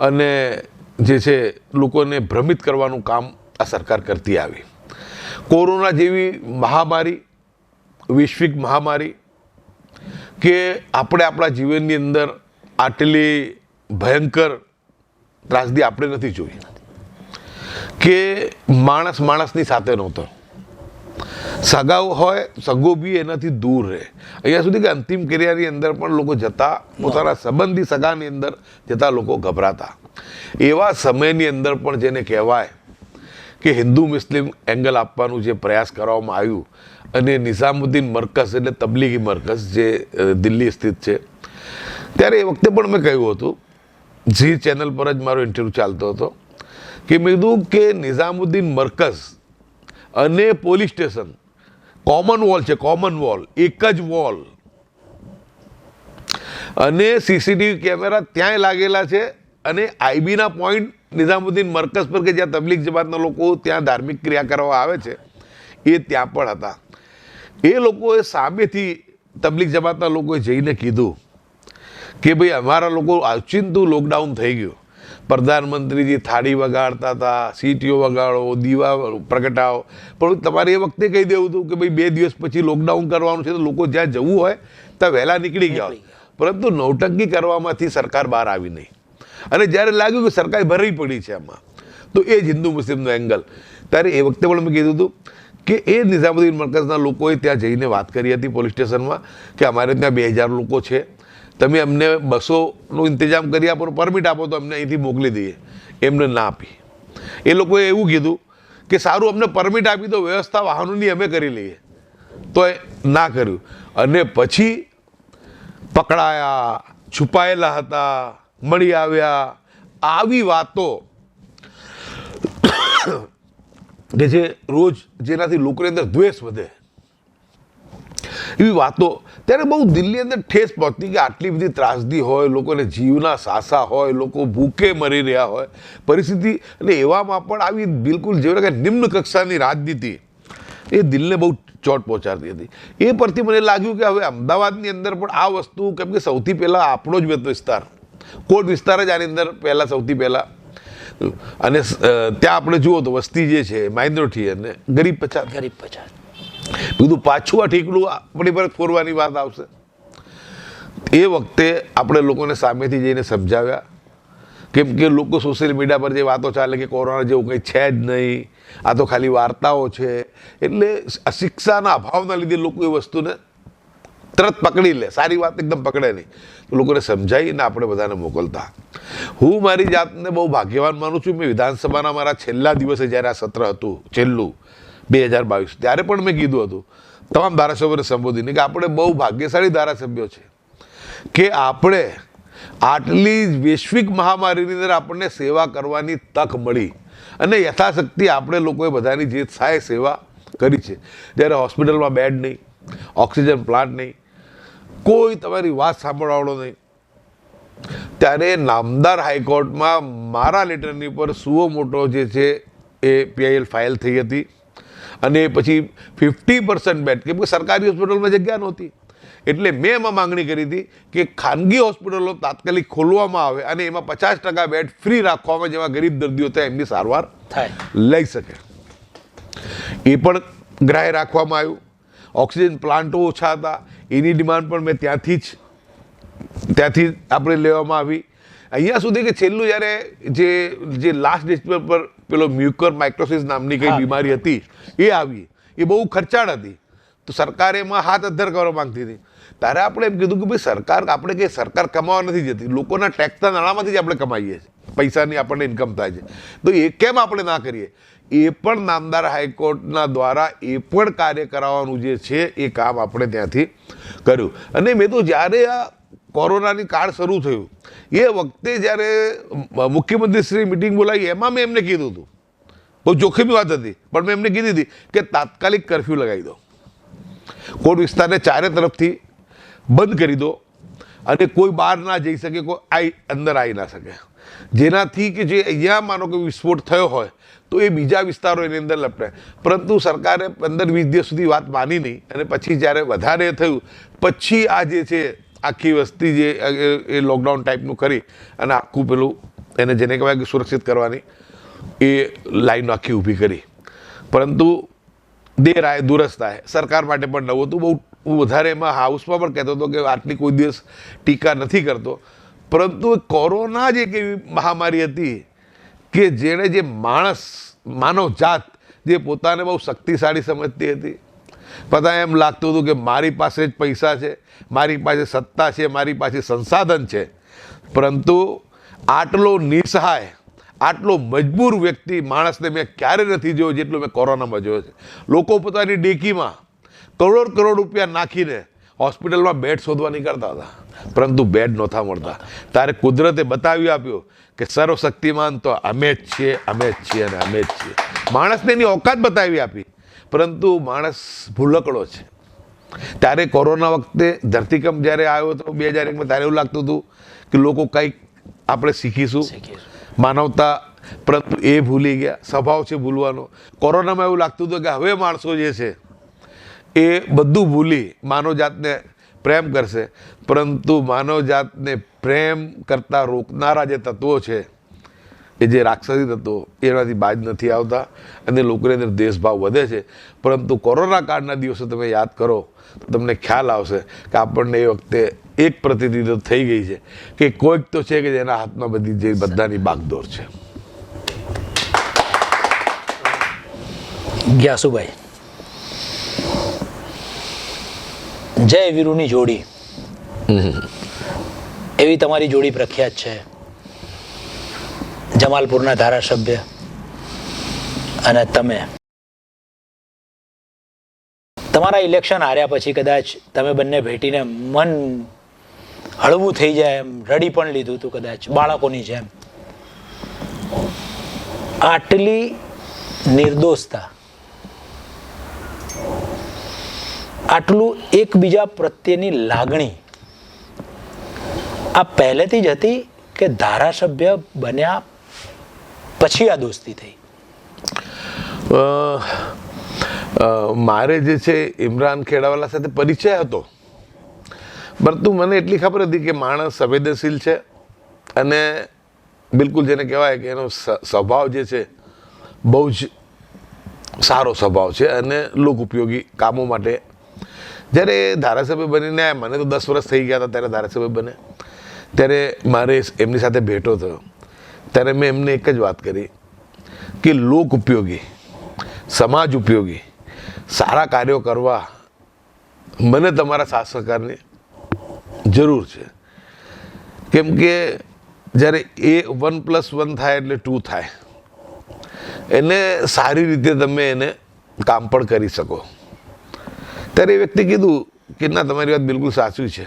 અને જે છે લોકોને ભ્રમિત કરવાનું કામ આ સરકાર કરતી આવી. કોરોના જેવી મહામારી, વૈશ્વિક મહામારી, કે આપણે આપણા જીવનની અંદર આટલી ભયંકર ત્રાસદી આપણે નથી જોઈ, કે માણસ માણસની સાથે નહોતો, સગાઓ હોય, સગો બી એનાથી દૂર રહે. અહીંયા સુધી કે અંતિમ ક્રિયાની અંદર પણ લોકો જતા, પોતાના સંબંધી સગાની અંદર જતા લોકો ગભરાતા. એવા સમયની અંદર પણ જેને કહેવાય કે હિન્દુ મુસ્લિમ એંગલ આપવાનું જે પ્રયાસ કરવામાં આવ્યું, અને નિઝામુદ્દીન મરકઝ એટલે તબલીગી મરકઝ જે દિલ્હી સ્થિત છે, ત્યારે એ વખતે પણ મેં કહ્યું હતું, ઝી ચેનલ પર જ મારો ઇન્ટરવ્યૂ ચાલતો હતો, કે મેં કીધું કે નિઝામુદ્દીન મરકઝ અને પોલીસ સ્ટેશન કોમન વોલ છે, કોમન વોલ, એક જ વોલ, અને સીસીટીવી કેમેરા ત્યાંય લાગેલા છે, અને આઈબીના પોઈન્ટ નિઝામુદ્દીન મરકઝ પર કે જ્યાં તબલીગ જમાતના લોકો ત્યાં ધાર્મિક ક્રિયા કરવા આવે છે, એ ત્યાં પણ હતા. એ લોકોએ સામેથી તબલીગ જમાતના લોકોએ જઈને કીધું કે ભાઈ અમારા લોકો ઓચિંતું લોકડાઉન થઈ ગયું, પ્રધાનમંત્રીજી થાળી વગાડતા હતા, સીટીઓ વગાડો, દીવા પ્રગટાવો, પણ તમારે એ વખતે કહી દેવું હતું કે ભાઈ 2 દિવસ પછી લોકડાઉન કરવાનું છે, તો લોકો જ્યાં જવું હોય ત્યાં વહેલા નીકળી ગયા હોય. પરંતુ નૌટંકી કરવામાંથી સરકાર બહાર આવી નહીં, અને જ્યારે લાગ્યું કે સરકાર ભરવી પડી છે આમાં, તો એ જ હિન્દુ મુસ્લિમનો એંગલ. ત્યારે એ વખતે પણ મેં કીધું હતું કે એ નિઝામુદ્દીન મરકઝના લોકોએ ત્યાં જઈને વાત કરી હતી પોલીસ સ્ટેશનમાં કે અમારે ત્યાં 2000 લોકો છે, તમે અમને બસોનો ઇંતજામ કરી આપો, પરમિટ આપો તો અમને અહીંથી મોકલી દઈએ. એમને ના આપી. એ લોકોએ એવું કીધું કે સારું અમને પરમિટ આપી દો, વ્યવસ્થા વાહનોની અમે કરી લઈએ, તો એ ના કર્યું. અને પછી પકડાયા, છુપાયેલા હતા, મળી આવ્યા, આવી વાતો કે જે રોજ જેનાથી લોકોની અંદર દ્વેષ વધે, એવી વાતો ત્યારે બહુ દિલની અંદર ઠેસ પહોંચતી કે આટલી બધી ત્રાસદી હોય, લોકોને જીવના સાસા હોય, લોકો ભૂખે મરી રહ્યા હોય પરિસ્થિતિ, અને એવામાં પણ આવી બિલકુલ જેવું કે નિમ્ન કક્ષાની રાજનીતિ એ દિલને બહુ ચોટ પહોંચાડતી હતી. એ પરથી મને લાગ્યું કે હવે અમદાવાદની અંદર પણ આ વસ્તુ, કેમ કે સૌથી પહેલાં આપણો જ મત વિસ્તાર, કોટ વિસ્તાર જ આની અંદર પહેલાં સૌથી પહેલાં, અને ત્યાં આપણે જુઓ તો વસ્તી જે છે માઇનોરિટી અને ગરીબ પછાત, બીજું પાછું આ ઠીકડું આપણી પર ફોરવાની વાત આવશે. એ વખતે આપણે લોકોને સામેથી જઈને સમજાવ્યા, કેમ કે લોકો સોશિયલ મીડિયા પર જે વાતો ચાલે કે કોરોના જેવું કંઈ છે જ નહીં, આ તો ખાલી વાર્તાઓ છે, એટલે શિક્ષાના અભાવના લીધે લોકો એ વસ્તુને તરત પકડી લે, સારી વાત એકદમ પકડે નહીં. તો લોકોને સમજાવીને આપણે બધાને મોકલતા. હું મારી જાતને બહુ ભાગ્યવાન માનું છું. મેં વિધાનસભાના મારા છેલ્લા દિવસે જ્યારે આ સત્ર હતું છેલ્લું 2022, ત્યારે પણ મેં કીધું હતું તમામ ધારાસભ્યોને સંબોધીને કે આપણે બહુ ભાગ્યશાળી ધારાસભ્યો છે કે આપણે આટલી વૈશ્વિક મહામારીની અંદર આપણને સેવા કરવાની તક મળી, અને યથાશક્તિ આપણે લોકોએ બધાની જે થાય સેવા કરી છે. જ્યારે હોસ્પિટલમાં બેડ નહીં, ઓક્સિજન પ્લાન્ટ નહીં, કોઈ તમારી વાત સાંભળવાળો નહીં, ત્યારે નામદાર હાઈકોર્ટમાં મારા લેટરની પર સુઓ મોટો જે છે એ PIL ફાઇલ થઈ હતી, અને પછી 50% બેડ, કેમ કે સરકારી હોસ્પિટલમાં જગ્યા નહોતી, એટલે મેં એમાં માંગણી કરી હતી કે ખાનગી હોસ્પિટલો તાત્કાલિક ખોલવામાં આવે અને એમાં 50% બેડ ફ્રી રાખવામાં, જેમાં ગરીબ દર્દીઓ થાય એમની સારવાર લઈ શકે. એ પણ ગ્રાહ્ય રાખવામાં આવ્યું. ઓક્સિજન પ્લાન્ટો ઓછા હતા, એની ડિમાન્ડ પણ મેં ત્યાંથી આપણે લેવામાં આવી. અહીંયા સુધી કે છેલ્લું જ્યારે જે લાસ્ટ ડિસ્પ્લે પર પેલો મ્યુકર માઇક્રોસિસ નામની કઈ બીમારી હતી એ આવી, એ બહુ ખર્ચાળ હતી, તો સરકાર એમાં હાથ અદ્ધર કરવા માંગતી હતી. ત્યારે આપણે એમ કીધું કે ભાઈ સરકાર, આપણે કે સરકાર કમાવા નથી જતી, લોકોના ટેક્સના નાણાંમાંથી જ આપણે કમાઈએ છીએ, પૈસાની આપણને ઇન્કમ થાય છે, તો એ કેમ આપણે ના કરીએ? એ પણ નામદાર હાઈકોર્ટના દ્વારા એ પણ કાર્ય કરાવવાનું જે છે એ કામ આપણે ત્યાંથી કર્યું. અને મેં તો જ્યારે આ કોરોનાની કાળ શરૂ થયું એ વખતે જ્યારે મુખ્યમંત્રીશ્રી મિટિંગ બોલાવી, એમાં મેં એમને કીધું હતું, બહુ જોખમી વાત હતી, પણ મેં એમને કીધી હતી કે તાત્કાલિક કરફ્યુ લગાવી દો, કોટ વિસ્તારને ચારે તરફથી બંધ કરી દો, અને કોઈ બહાર ના જઈ શકે, કોઈ અંદર આવી ના શકે, જેનાથી કે જે અહીંયા માનો કે વિસ્ફોટ થયો હોય તો એ બીજા વિસ્તારો એની અંદર લપટાય. પરંતુ સરકારે 15-20 દિવસ સુધી વાત માની નહીં, અને પછી જ્યારે વધારે થયું પછી આ જે છે આખી વસ્તી જે એ લોકડાઉન ટાઈપનું કરી અને આખું પેલું એને જેને કહેવાય કે સુરક્ષિત કરવાની એ લાઈન આખી ઊભી કરી. પરંતુ દેર આય દુરસ્ત આય, સરકાર માટે પણ નવું હતું. બહુ વધારે એમાં હાઉસમાં પણ કહેતો હતો કે આટલી કોઈ દિવસ ટીકા નથી કરતો, પરંતુ કોરોના જ એક એવી મહામારી હતી કે જેણે જે માનવ જાત જે પોતાને બહુ શક્તિશાળી સમજતી હતી, બધા એમ લાગતું હતું કે મારી પાસે જ પૈસા છે, મારી પાસે સત્તા છે, મારી પાસે સંસાધન છે, પરંતુ આટલો નિસહાય, આટલો મજબૂર વ્યક્તિ માણસને મેં ક્યારે નથી જોયો જેટલો મેં કોરોનામાં જોયો છે. લોકો પોતાની ડેકીમાં કરોડ રૂપિયા નાખીને હોસ્પિટલમાં બેડ શોધવા નીકળતા હતા, પરંતુ બેડ નહોતા મળતા. ત્યારે કુદરતે બતાવી આપ્યું કે સર્વશક્તિમાન તો અમે જ છીએ, અમે જ છીએ અને અમે જ છીએ. માણસને એની ઓકાત બતાવી આપી, પરંતુ માણસ ભૂલકડો છે. ત્યારે કોરોના વખતે ધરતીકંપ જ્યારે આવ્યો હતો 2001માં, ત્યારે એવું લાગતું હતું કે લોકો કંઈક આપણે શીખીશું, માનવતા પરંતુ એ ભૂલી ગયા. સ્વભાવ છે ભૂલવાનો. કોરોનામાં એવું લાગતું હતું કે હવે માણસો જે છે એ બધું ભૂલી માનવજાતને પ્રેમ કરશે, પરંતુ માનવજાતને પ્રેમ કરતાં રોકનારા જે તત્વો છે, એ જે રાક્ષસી તત્વો, એનાથી બાજ નથી આવતા અને લોકોની અંદર દેશભાવ વધે છે. પરંતુ કોરોના કાળના દિવસો તમે યાદ કરો તો તમને ખ્યાલ આવશે કે આપણને એ વખતે એક પ્રતિનિધિ તો થઈ ગઈ છે કે કોઈક તો છે કે જેના હાથમાં બધી જે બધાની બાગદોર છે. ગ્યાસુભાઈ, જય વીરુની જોડી, એવી તમારી જોડી પ્રખ્યાત છે. જમાલપુરના ધારાસભ્ય અને તમે તમારા ઇલેક્શન હાર્યા પછી કદાચ તમે બંને ભેટીને મન હળવું થઈ જાય એમ રડી પણ લીધું હતું, કદાચ બાળકોની જેમ. આટલી નિર્દોષતા, આટલું એકબીજા પ્રત્યેની લાગણી આ પહેલેથી જ હતી કે ધારાસભ્ય બન્યા પછી આ દોસ્તી થઈ? મારે જે છે ઇમરાન ખેડાવાલા સાથે પરિચય હતો, પરંતુ મને એટલી ખબર હતી કે માણસ સંવેદનશીલ છે અને બિલકુલ જેને કહેવાય કે એનો સ્વભાવ જે છે બહુ જ સારો સ્વભાવ છે અને લોક ઉપયોગી કામો માટે. જ્યારે ધારાસભ્ય બનીને મને તો 10 વર્ષ થઈ ગયા હતા ત્યારે ધારાસભ્ય બને, ત્યારે મારે એમની સાથે ભેટો થયો. ત્યારે મેં એમને એક જ વાત કરી કે લોક ઉપયોગી, સમાજ ઉપયોગી સારા કાર્યો કરવા મને તમારા સાથ સહકારની જરૂર છે. કેમ કે જ્યારે 1+1 થાય એટલે 2 થાય, એને સારી રીતે તમે એને કામ પણ કરી શકો. ત્યારે એ વ્યક્તિ કીધું કે ના, તમારી વાત બિલકુલ સાચી છે.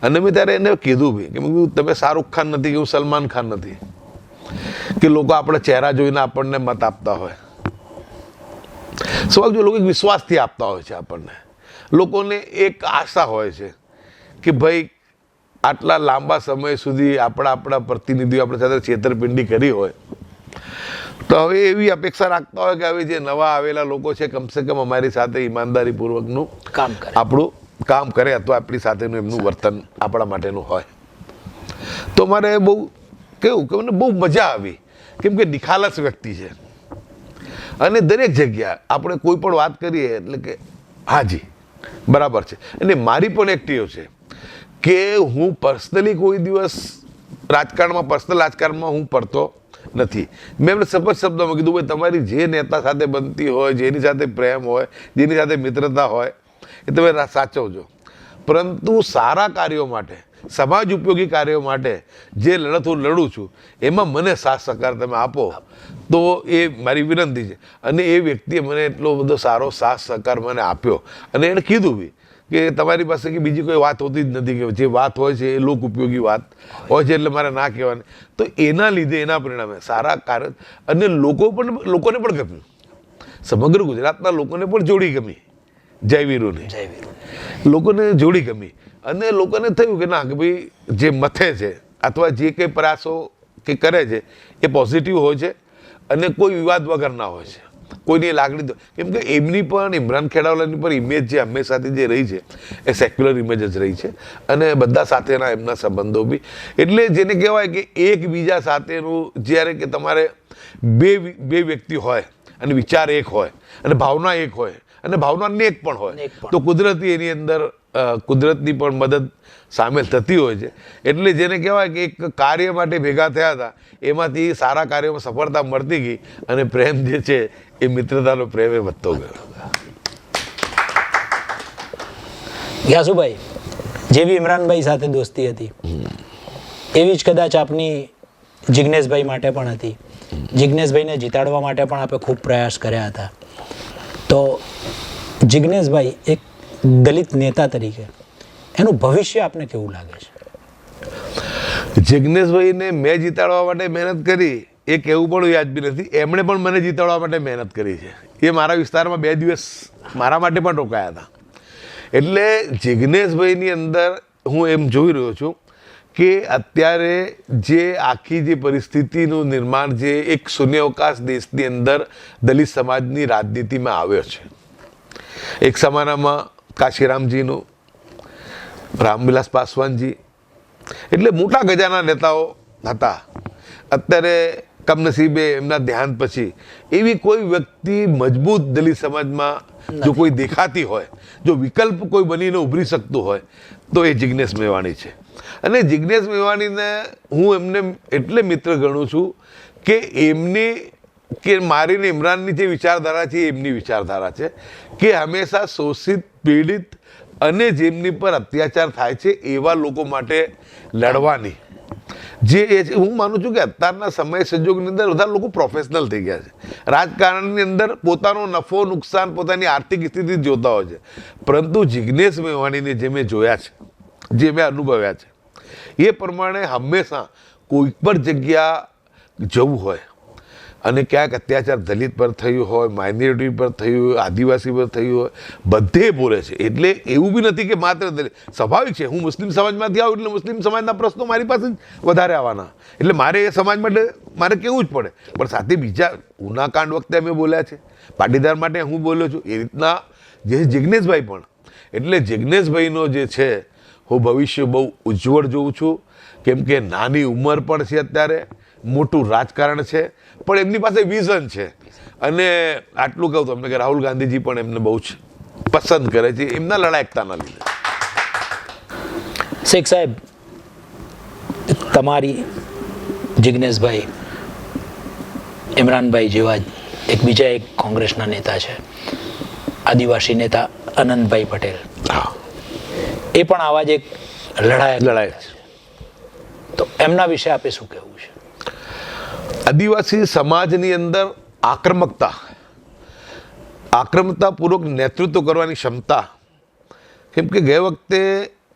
અને મેં ત્યારે એને કીધું બી કે તમે શાહરૂખ ખાન નથી કે હું સલમાન ખાન નથી કે લોકો આપણે ચહેરા જોઈને આપણને મત આપતા હોય. સ્વાભાવિક જો લોકો એક વિશ્વાસથી આપતા હોય છે આપણને, લોકોને એક આશા હોય છે કે ભાઈ આટલા લાંબા સમય સુધી આપણા પ્રતિનિધિઓ આપણી સાથે છેતરપિંડી કરી હોય તો હવે એવી અપેક્ષા રાખતા હોય કે હવે જે નવા આવેલા લોકો છે કમસે કમ અમારી સાથે ઈમાનદારીપૂર્વકનું કામ કરે, આપણું કામ કરે અથવા આપણી સાથેનું એમનું વર્તન આપણા માટેનું હોય. તો મારે બહુ કેવું કે મને બહુ મજા આવી, કેમ કે નિખાલસ વ્યક્તિ છે અને દરેક જગ્યા આપણે કોઈ પણ વાત કરીએ એટલે કે હાજી બરાબર છે. અને મારી પણ એક ટેવ છે કે હું પર્સનલી કોઈ દિવસ પર્સનલ રાજકારણમાં હું પડતો નથી. મેં એમને સપષ્ટ શબ્દમાં કીધું, ભાઈ તમારી જે નેતા સાથે બનતી હોય, જેની સાથે પ્રેમ હોય, જેની સાથે મિત્રતા હોય, એ તમે સાચવજો, પરંતુ સારા કાર્યો માટે, સમાજ ઉપયોગી કાર્યો માટે જે લડત હું લડું છું એમાં મને સાથ સહકાર તમે આપો, તો એ મારી વિનંતી છે. અને એ વ્યક્તિએ મને એટલો બધો સારો સાથ સહકાર મને આપ્યો અને એણે કીધું બી કે તમારી પાસે કે બીજી કોઈ વાત હોતી જ નથી, કે જે વાત હોય છે એ લોક ઉપયોગી વાત હોય છે એટલે મારે ના કહેવાની. તો એના લીધે, એના પરિણામે સારા કાર્ય અને લોકોને પણ ગમ્યું, સમગ્ર ગુજરાતના લોકોને પણ જોડી ગમી જય વીરુની, લોકોને જોડી ગમી. અને લોકોને થયું કે ના, કે ભાઈ જે મથે છે અથવા જે કંઈ પ્રયાસો કે કરે છે એ પોઝિટિવ હોય છે અને કોઈ વિવાદ વગરના હોય છે, કોઈની લાગણી. કેમ કે એમની પણ, ઇમરાન ખેડાવાલાની પણ ઇમેજ જે હંમેશાથી જે રહી છે એ સેક્યુલર ઇમેજ જ રહી છે અને બધા સાથેના એમના સંબંધો બી. એટલે જેને કહેવાય કે એકબીજા સાથેનું જ્યારે કે તમારે બે વ્યક્તિ હોય અને વિચાર એક હોય અને ભાવના એક હોય અને ભાવના નેક પણ હોય, તો કુદરતી એની અંદર કુદરતની પણ મદદ સામેલ થતી હોય છે. એટલે જેને કહેવાય કે એક કાર્ય માટે ભેગા થયા હતા, એમાંથી સારા કાર્યોમાં સફળતા મળતી ગઈ અને પ્રેમ જે છે એ મિત્રતાનો પ્રેમ એ વધતો ગયો. ગ્યાસુભાઈ, જેવી ઇમરાનભાઈ સાથે દોસ્તી હતી એવી જ કદાચ આપની જિજ્ઞેશભાઈ માટે પણ હતી. જિજ્ઞેશભાઈને જીતાડવા માટે પણ આપણે ખૂબ પ્રયાસ કર્યા હતા. તો જિજ્ઞેશભાઈ એક દલિત નેતા તરીકે એનું ભવિષ્ય આપને કેવું લાગે છે? જિજ્ઞેશભાઈને મેં જીતાડવા માટે મહેનત કરી એ કહેવું પણ વ્યાજબી નથી. એમણે પણ મને જીતાડવા માટે મહેનત કરી છે. એ મારા વિસ્તારમાં 2 દિવસ મારા માટે પણ રોકાયા હતા. એટલે જિજ્ઞેશભાઈની અંદર હું એમ જોઈ રહ્યો છું કે અત્યારે જે આખી જે પરિસ્થિતિનું નિર્માણ જે એક શૂન્યાવકાશ દેશની અંદર દલિત સમાજની રાજનીતિમાં આવ્યો છે, એક સમાનામાં કાશીરામજીનું, રામવિલાસ પાસવાનજી, એટલે મોટા ગજાના નેતાઓ હતા. અત્યારે કમનસીબે એમના ધ્યાન પછી એવી કોઈ વ્યક્તિ મજબૂત દલિત સમાજમાં જો કોઈ દેખાતી હોય, જો વિકલ્પ કોઈ બનીને ઉભરી શકતું હોય તો એ જિજ્ઞેશ મેવાણી છે. અને જિજ્ઞેશ મેવાણીને હું એમને એટલે મિત્ર ગણું છું કે એમની કે મારી ને ઇમરાનની જે વિચારધારા છે એ એમની વિચારધારા છે કે હંમેશા શોષિત, પીડિત અને જેમની પર અત્યાચાર થાય છે એવા લોકો માટે લડવાની જે એ છે. હું માનું છું કે અત્યારના સમય સંજોગની અંદર બધા લોકો પ્રોફેશનલ થઈ ગયા છે. રાજકારણની અંદર પોતાનો નફો નુકસાન પોતાની આર્થિક સ્થિતિ જોતા હોય છે, પરંતુ જિજ્ઞેશ મેવાણીને જે મેં જોયા છે, જે મેં અનુભવ્યા છે, એ પ્રમાણે હંમેશા કોઈ પણ જગ્યા જવું હોય અને ક્યાંક અત્યાચાર દલિત પર થયું હોય, માઇનોરિટી પર થયું હોય, આદિવાસી પર થયું હોય, બધે બોલે છે. એટલે એવું બી નથી કે માત્ર દલિત. સ્વાભાવિક છે, હું મુસ્લિમ સમાજમાંથી આવું એટલે મુસ્લિમ સમાજના પ્રશ્નો મારી પાસે જ વધારે આવવાના, એટલે મારે એ સમાજ માટે મારે કહેવું જ પડે. પણ સાથે બીજા ઉનાકાંડ વખતે અમે બોલ્યા છે, પાટીદાર માટે હું બોલ્યો છું, એ રીતના જે જિજ્ઞેશભાઈ પણ. એટલે જિજ્ઞેશભાઈનો જે છે હું ભવિષ્ય બહુ ઉજ્જવળ જોઉં છું, કેમ કે નાની ઉંમર પણ છે, અત્યારે મોટું રાજકારણ છે, પણ એમની પાસે વિઝન છે. અને આટલું કહું તમને કે રાહુલ ગાંધીજી પણ એમને બહુ જ પસંદ કરે છે એમના લડાયકતાના લીધે. શેખ સાહેબ, તમારી જિજ્ઞેશભાઈ, ઇમરાનભાઈ જેવા જ બીજા એક કોંગ્રેસના નેતા છે, આદિવાસી નેતા અનંતભાઈ પટેલ. હા, એ પણ આવા જ એક લડાયક છે. તો એમના વિશે આપે શું કહેવું છે? આદિવાસી સમાજની અંદર આક્રમકતાપૂર્વક નેતૃત્વ કરવાની ક્ષમતા, કેમ કે ગયે વખતે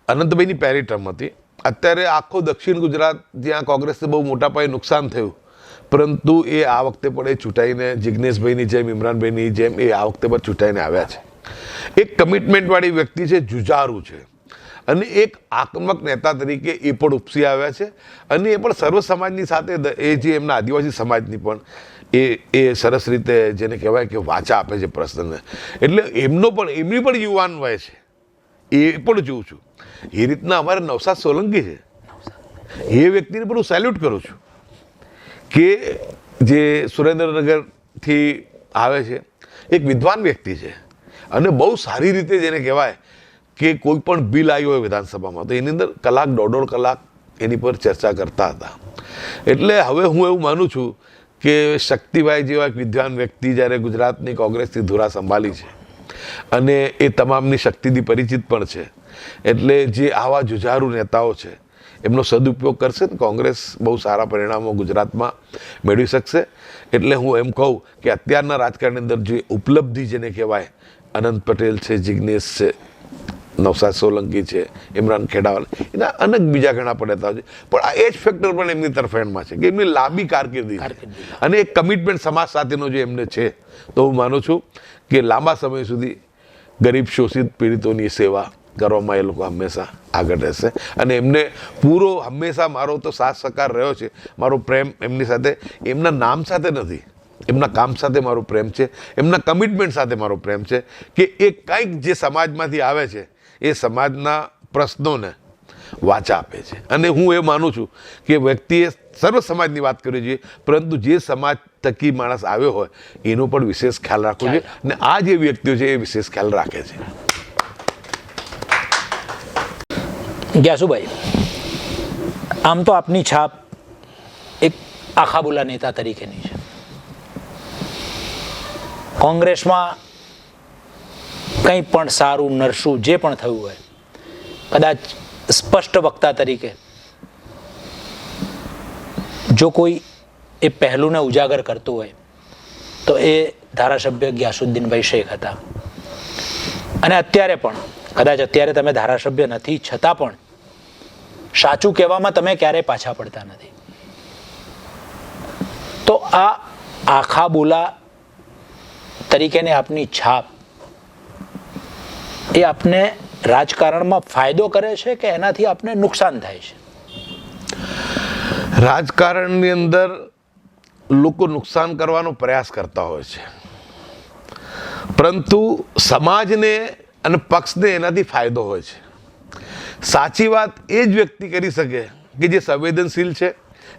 અનંતભાઈની પહેલી ટર્મ હતી. અત્યારે આખો દક્ષિણ ગુજરાત જ્યાં કોંગ્રેસને બહુ મોટા પાયે નુકસાન થયું, પરંતુ એ આ વખતે પણ એ ચૂંટાઈને જિજ્ઞેશભાઈની જેમ, ઇમરાનભાઈની જેમ એ આ વખતે પણ ચૂંટાઈને આવ્યા છે. એક કમિટમેન્ટવાળી વ્યક્તિ છે, જુજારુ છે, અને એક આક્રમક નેતા તરીકે એ પણ ઉપસી આવ્યા છે. અને એ પણ સર્વ સમાજની સાથે એ જે એમના આદિવાસી સમાજની પણ એ સરસ રીતે જેને કહેવાય કે વાચા આપે છે પ્રશ્નને. એટલે એમની પણ યુવાન વય છે, એ પણ જોઉં છું. એ રીતના અમારે નવસાદ સોલંકી છે, એ વ્યક્તિને પણ હું સેલ્યુટ કરું છું કે જે સુરેન્દ્રનગરથી આવે છે, એક વિદ્વાન વ્યક્તિ છે અને બહુ સારી રીતે જેને કહેવાય કે કોઈ પણ બિલ આવ્યું હોય વિધાનસભામાં તો એની અંદર કલાક, દોઢ કલાક એની પર ચર્ચા કરતા હતા. એટલે હવે હું એવું માનું છું કે શક્તિભાઈ જેવા એક વિદ્વાન વ્યક્તિ જ્યારે ગુજરાતની કોંગ્રેસની ધુરા સંભાળી છે અને એ તમામની શક્તિથી પરિચિત પણ છે, એટલે જે આવા જુજારુ નેતાઓ છે એમનો સદુપયોગ કરશે ને કોંગ્રેસ બહુ સારા પરિણામો ગુજરાતમાં મેળવી શકશે. એટલે હું એમ કહું કે અત્યારના રાજકારણની અંદર જે ઉપલબ્ધિ જેને કહેવાય, અનંત પટેલ છે, જિજ્ઞેશ છે, નવસાદ સોલંકી છે, ઇમરાન ખેડાવાલા, એના અનેક બીજા ઘણા પણ નેતાઓ છે, પણ આ એજ ફેક્ટર પણ એમની તરફેણમાં છે કે એમની લાંબી કારકિર્દી છે અને એક કમિટમેન્ટ સમાજ સાથેનો જે એમને છે. તો હું માનું છું કે લાંબા સમય સુધી ગરીબ, શોષિત, પીડિતોની સેવા કરવામાં એ લોકો હંમેશા આગળ રહેશે. અને એમને પૂરો હંમેશા મારો તો સાથ સહકાર રહ્યો છે. મારો પ્રેમ એમની સાથે એમના નામ સાથે નથી, એમના કામ સાથે મારો પ્રેમ છે, એમના કમિટમેન્ટ સાથે મારો પ્રેમ છે કે એ કંઈક જે સમાજમાંથી આવે છે એ સમાજના પ્રશ્નોને વાચા આપે છે. અને હું એ માનું છું કે વ્યક્તિએ સર્વ સમાજની વાત કરવી જોઈએ, પરંતુ જે સમાજ થકી માણસ આવ્યો હોય એનો પણ વિશેષ ખ્યાલ રાખવો જોઈએ. અને આ જે વ્યક્તિઓ છે એ વિશેષ ખ્યાલ રાખે છે. ગ્યાસુભાઈ, આમ તો આપની છાપ એક આખાબુલા નેતા તરીકેની છે. કોંગ્રેસમાં કંઈ પણ સારું નરસું જે પણ થયું હોય, કદાચ સ્પષ્ટ વક્તા તરીકે જો કોઈ એ પહેલુંને ઉજાગર કરતું હોય તો એ ધારાસભ્ય ગ્યાસુદ્દીનભાઈ શેખ હતા. અને અત્યારે પણ કદાચ અત્યારે તમે ધારાસભ્ય નથી, છતાં પણ સાચું કહેવામાં તમે ક્યારેય પાછા પડતા નથી. તો આ આખા બોલા તરીકેની આપની છાપ એ આપને રાજકારણમાં ફાયદો કરે છે કે એનાથી આપને નુકસાન થાય છે? રાજકારણની અંદર લોકો નુકસાન કરવાનો પ્રયાસ કરતા હોય છે, પરંતુ સમાજને અને પક્ષને એનાથી ફાયદો હોય છે. સાચી વાત એ જ વ્યક્તિ કરી શકે કે જે સંવેદનશીલ છે,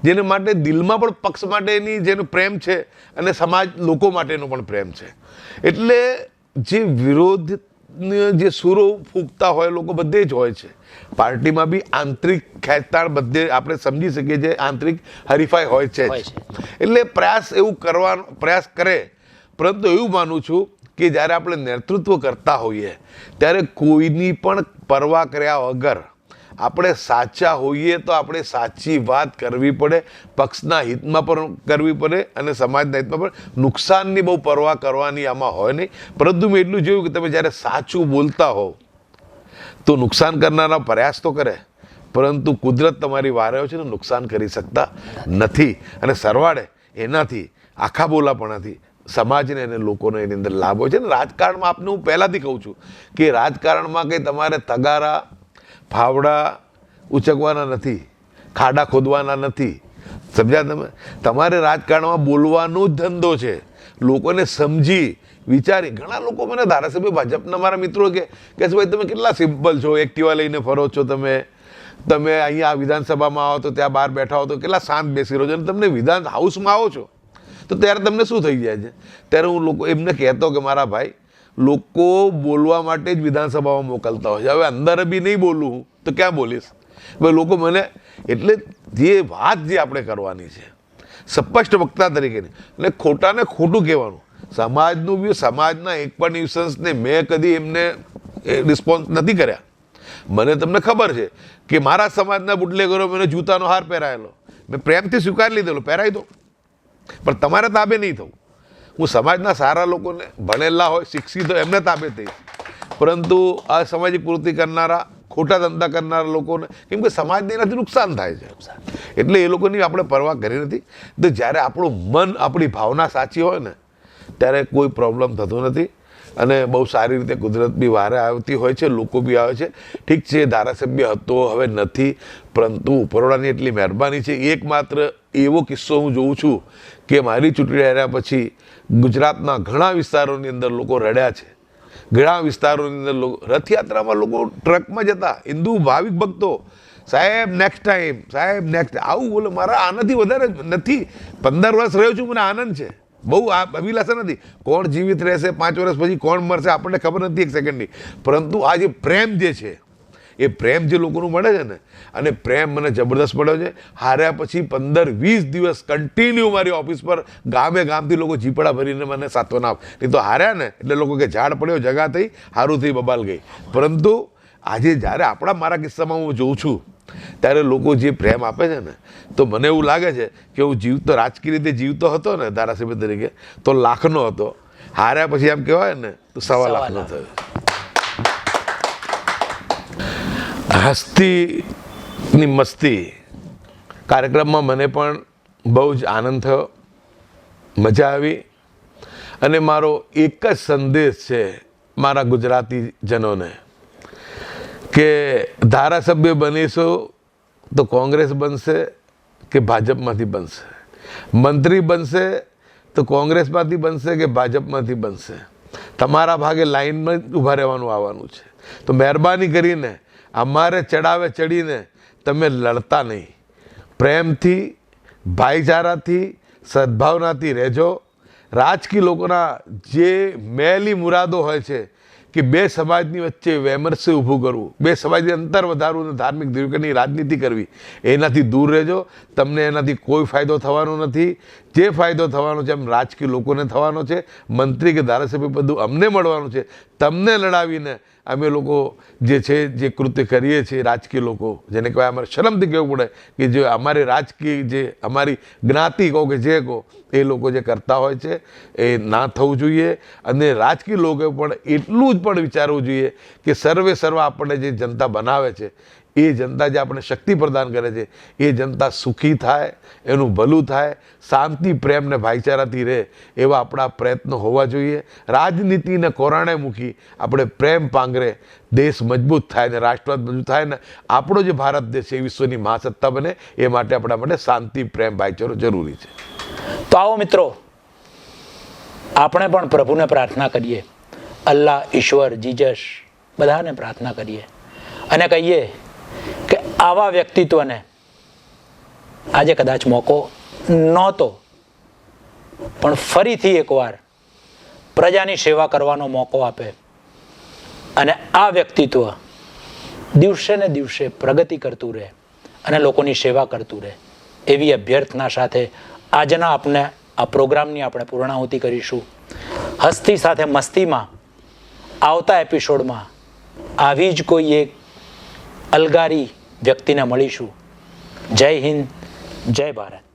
જેને માટે દિલમાં પણ પક્ષ માટેની જેનો પ્રેમ છે અને સમાજ લોકો માટેનો પણ પ્રેમ છે. એટલે જે વિરોધ જે સૂરો ફૂંકતા હોય લોકો બધે જ હોય છે. પાર્ટીમાં બી આંતરિક ખેંચતાણ બધે આપણે સમજી શકીએ છીએ, આંતરિક હરીફાઈ હોય છે જ. એટલે પ્રયાસ કરે, પરંતુ એવું માનું છું કે જ્યારે આપણે નેતૃત્વ કરતા હોઈએ ત્યારે કોઈની પણ પરવા કર્યા વગર આપણે સાચા હોઈએ તો આપણે સાચી વાત કરવી પડે, પક્ષના હિતમાં પણ કરવી પડે અને સમાજના હિતમાં પણ. નુકસાનની બહુ પરવા કરવાની આમાં હોય નહીં, પરંતુ મેં એટલું જોયું કે તમે જ્યારે સાચું બોલતા હોવ તો નુકસાન કરનારા પ્રયાસ તો કરે, પરંતુ કુદરત તમારી વારે છે ને નુકસાન કરી શકતા નથી. અને સરવાળે એનાથી આખા બોલાપણાથી સમાજને અને લોકોને એની અંદર લાભ હોય છે. ને રાજકારણમાં આપને હું પહેલાંથી કહું છું કે રાજકારણમાં કંઈ તમારે તગારા ફાવડા ઉચકવાના નથી, ખાડા ખોદવાના નથી. સમજ્યા તમે? તમારે રાજકારણમાં બોલવાનો જ ધંધો છે. લોકોને સમજી વિચારી. ઘણા લોકો મને ધારાસભ્ય ભાજપના મારા મિત્રો કે ભાઈ તમે કેટલા સિમ્પલ છો, એક્ટિવા લઈને ફરો છો, તમે અહીંયા વિધાનસભામાં આવો તો ત્યાં બહાર બેઠા હો તો કેટલા શાંત બેસી રહો છો, અને તમને વિધાન હાઉસમાં આવો છો તો ત્યારે તમને શું થઈ જાય છે? ત્યારે હું લોકો એમને કહેતો કે મારા ભાઈ, લોકો બોલવા માટે જ વિધાનસભામાં મોકલતા હોય છે. હવે અંદર બી નહીં બોલું હું તો ક્યાં બોલીશ? ભાઈ લોકો મને, એટલે જે વાત જે આપણે કરવાની છે સ્પષ્ટ વક્તા તરીકેની, અને ખોટાને ખોટું કહેવાનું. સમાજનું બી, સમાજના એક પણ ન્યુસન્સને મેં કદી એમને રિસ્પોન્સ નથી કર્યા. મને તમને ખબર છે કે મારા સમાજના બુટલેગરો મને જૂતાનો હાર પહેરાયેલો, મેં પ્રેમથી સ્વીકારી લીધેલો, પહેરાવી દો, પણ તમારે તાબે નહીં થવું. હું સમાજના સારા લોકોને, ભણેલા હોય, શિક્ષિત હોય, એમને તાબે થઈશ, પરંતુ અસામાજિક પ્રવૃત્તિ કરનારા, ખોટા ધંધા કરનારા લોકોને, કેમ કે સમાજને એનાથી નુકસાન થાય છે, એટલે એ લોકોની આપણે પરવા કરી નથી. તો જ્યારે આપણું મન, આપણી ભાવના સાચી હોય ને ત્યારે કોઈ પ્રોબ્લેમ થતો નથી. અને બહુ સારી રીતે કુદરત બી વારે આવતી હોય છે, લોકો બી આવે છે. ઠીક છે, ધારાસભ્ય હતો, હવે નથી, પરંતુ ઉપરવાળાની એટલી મહેરબાની છે. એકમાત્ર એવો કિસ્સો હું જોઉં છું કે મારી ચૂંટણી હાર્યા પછી ગુજરાતના ઘણા વિસ્તારોની અંદર લોકો રડ્યા છે. ઘણા વિસ્તારોની અંદર લોકો રથયાત્રામાં, લોકો ટ્રકમાં જતા, હિન્દુ ભાવિક ભક્તો, સાહેબ નેક્સ્ટ ટાઈમ, સાહેબ નેક્સ્ટ, આવું બોલે. મારા આનાથી વધારે નથી. 15 વર્ષ રહ્યો છું, મને આનંદ છે, બહુ અભિલાષા નથી. કોણ જીવિત રહેશે 5 વર્ષ પછી, કોણ મરશે આપણને ખબર નથી એક સેકન્ડની, પરંતુ આ જે પ્રેમ જે છે, એ પ્રેમ જે લોકોનું મળે છે ને, અને પ્રેમ મને જબરદસ્ત મળ્યો છે. હાર્યા પછી 15-20 દિવસ કન્ટિન્યુ મારી ઓફિસ પર ગામથી લોકો જીપડા ભરીને મને સાંત્વના આપ. નહીં તો હાર્યા ને એટલે લોકો કે ઝાડ પડ્યો, જગા થઈ, હારું થઈ, બબાલ ગઈ. પરંતુ આજે જ્યારે મારા કિસ્સામાં હું જોઉં છું ત્યારે લોકો જે પ્રેમ આપે છે ને, તો મને એવું લાગે છે કે હું જીવતો, રાજકીય રીતે જીવતો હતો ને ધારાસભ્ય તરીકે, તો લાખનો હતો. હાર્યા પછી એમ કહેવાય ને તો 1.25 લાખનો થયો. હસ્તીની મસ્તી કાર્યક્રમમાં મને પણ બહુ જ આનંદ થયો, મજા આવી. અને મારો એક જ સંદેશ છે મારા ગુજરાતીજનોને કે ધારાસભ્ય બનીશું તો કોંગ્રેસ બનશે કે ભાજપમાંથી બનશે, મંત્રી બનશે તો કોંગ્રેસમાંથી બનશે કે ભાજપમાંથી બનશે, તમારા ભાગે લાઈનમાં જ ઊભા રહેવાનું આવવાનું છે. તો મહેરબાની કરીને અમારે ચડાવે ચડીને તમે લડતા નહીં, પ્રેમથી, ભાઈચારાથી, સદભાવનાથી રહેજો. રાજકીય લોકોના જે મેલી મુરાદો હોય છે કે બે સમાજની વચ્ચે વૈમનસ્ય ઊભું કરવું, બે સમાજની અંતર વધારવું અને ધાર્મિક દ્વિકની રાજનીતિ કરવી, એનાથી દૂર રહેજો. તમને એનાથી કોઈ ફાયદો થવાનો નથી. જે ફાયદો થવાનો છે એમ રાજકીય લોકોને થવાનો છે. મંત્રી કે ધારાસભ્ય બધું અમને મળવાનું છે. તમને લડાવીને અમે લોકો જે છે, જે કૃત્ય કરીએ છીએ, રાજકીય લોકો જેને કહેવાય, અમારે શરમથી કહેવું પડે કે જે અમારે રાજકીય, જે અમારી જ્ઞાતિ કહો કે જે કહો, એ લોકો જે કરતા હોય છે એ ના થવું જોઈએ. અને રાજકીય લોકોએ પણ એટલું જ પણ વિચારવું જોઈએ કે સર્વે સર્વ આપણને જે જનતા બનાવે છે એ જનતા જે આપણે શક્તિ પ્રદાન કરે છે એ જનતા સુખી થાય, એનું ભલું થાય, શાંતિ પ્રેમ ને ભાઈચારાથી રહે એવા આપણા પ્રયત્નો હોવા જોઈએ. રાજનીતિને કોરાણે મૂકી આપણે પ્રેમ પાંગરે દેશ મજબૂત થાય ને રાષ્ટ્રવાદ મજબૂત થાય ને આપણો જે ભારત દેશ છે એ વિશ્વની મહાસત્તા બને એ માટે આપણા માટે શાંતિ પ્રેમ ભાઈચારો જરૂરી છે. તો આવો મિત્રો, આપણે પણ પ્રભુને પ્રાર્થના કરીએ, અલ્લાહ, ઈશ્વર, જીજસ બધાને પ્રાર્થના કરીએ અને કહીએ કે આવા વ્યક્તિત્વને આજે કદાચ મોકો નહોતો, પણ ફરીથી એકવાર પ્રજાની સેવા કરવાનો મોકો આપે અને આ વ્યક્તિત્વ દિવસે ને દિવસે પ્રગતિ કરતું રહે અને લોકોની સેવા કરતું રહે એવી અભ્યર્થના સાથે આજના આપણે આ પ્રોગ્રામની આપણે પૂર્ણાહુતિ કરીશું. હસ્તી સાથે મસ્તીમાં આવતા એપિસોડમાં આવી જ કોઈ એક અલગારી વ્યક્તિને મળીશું. જય હિન્દ, જય ભારત.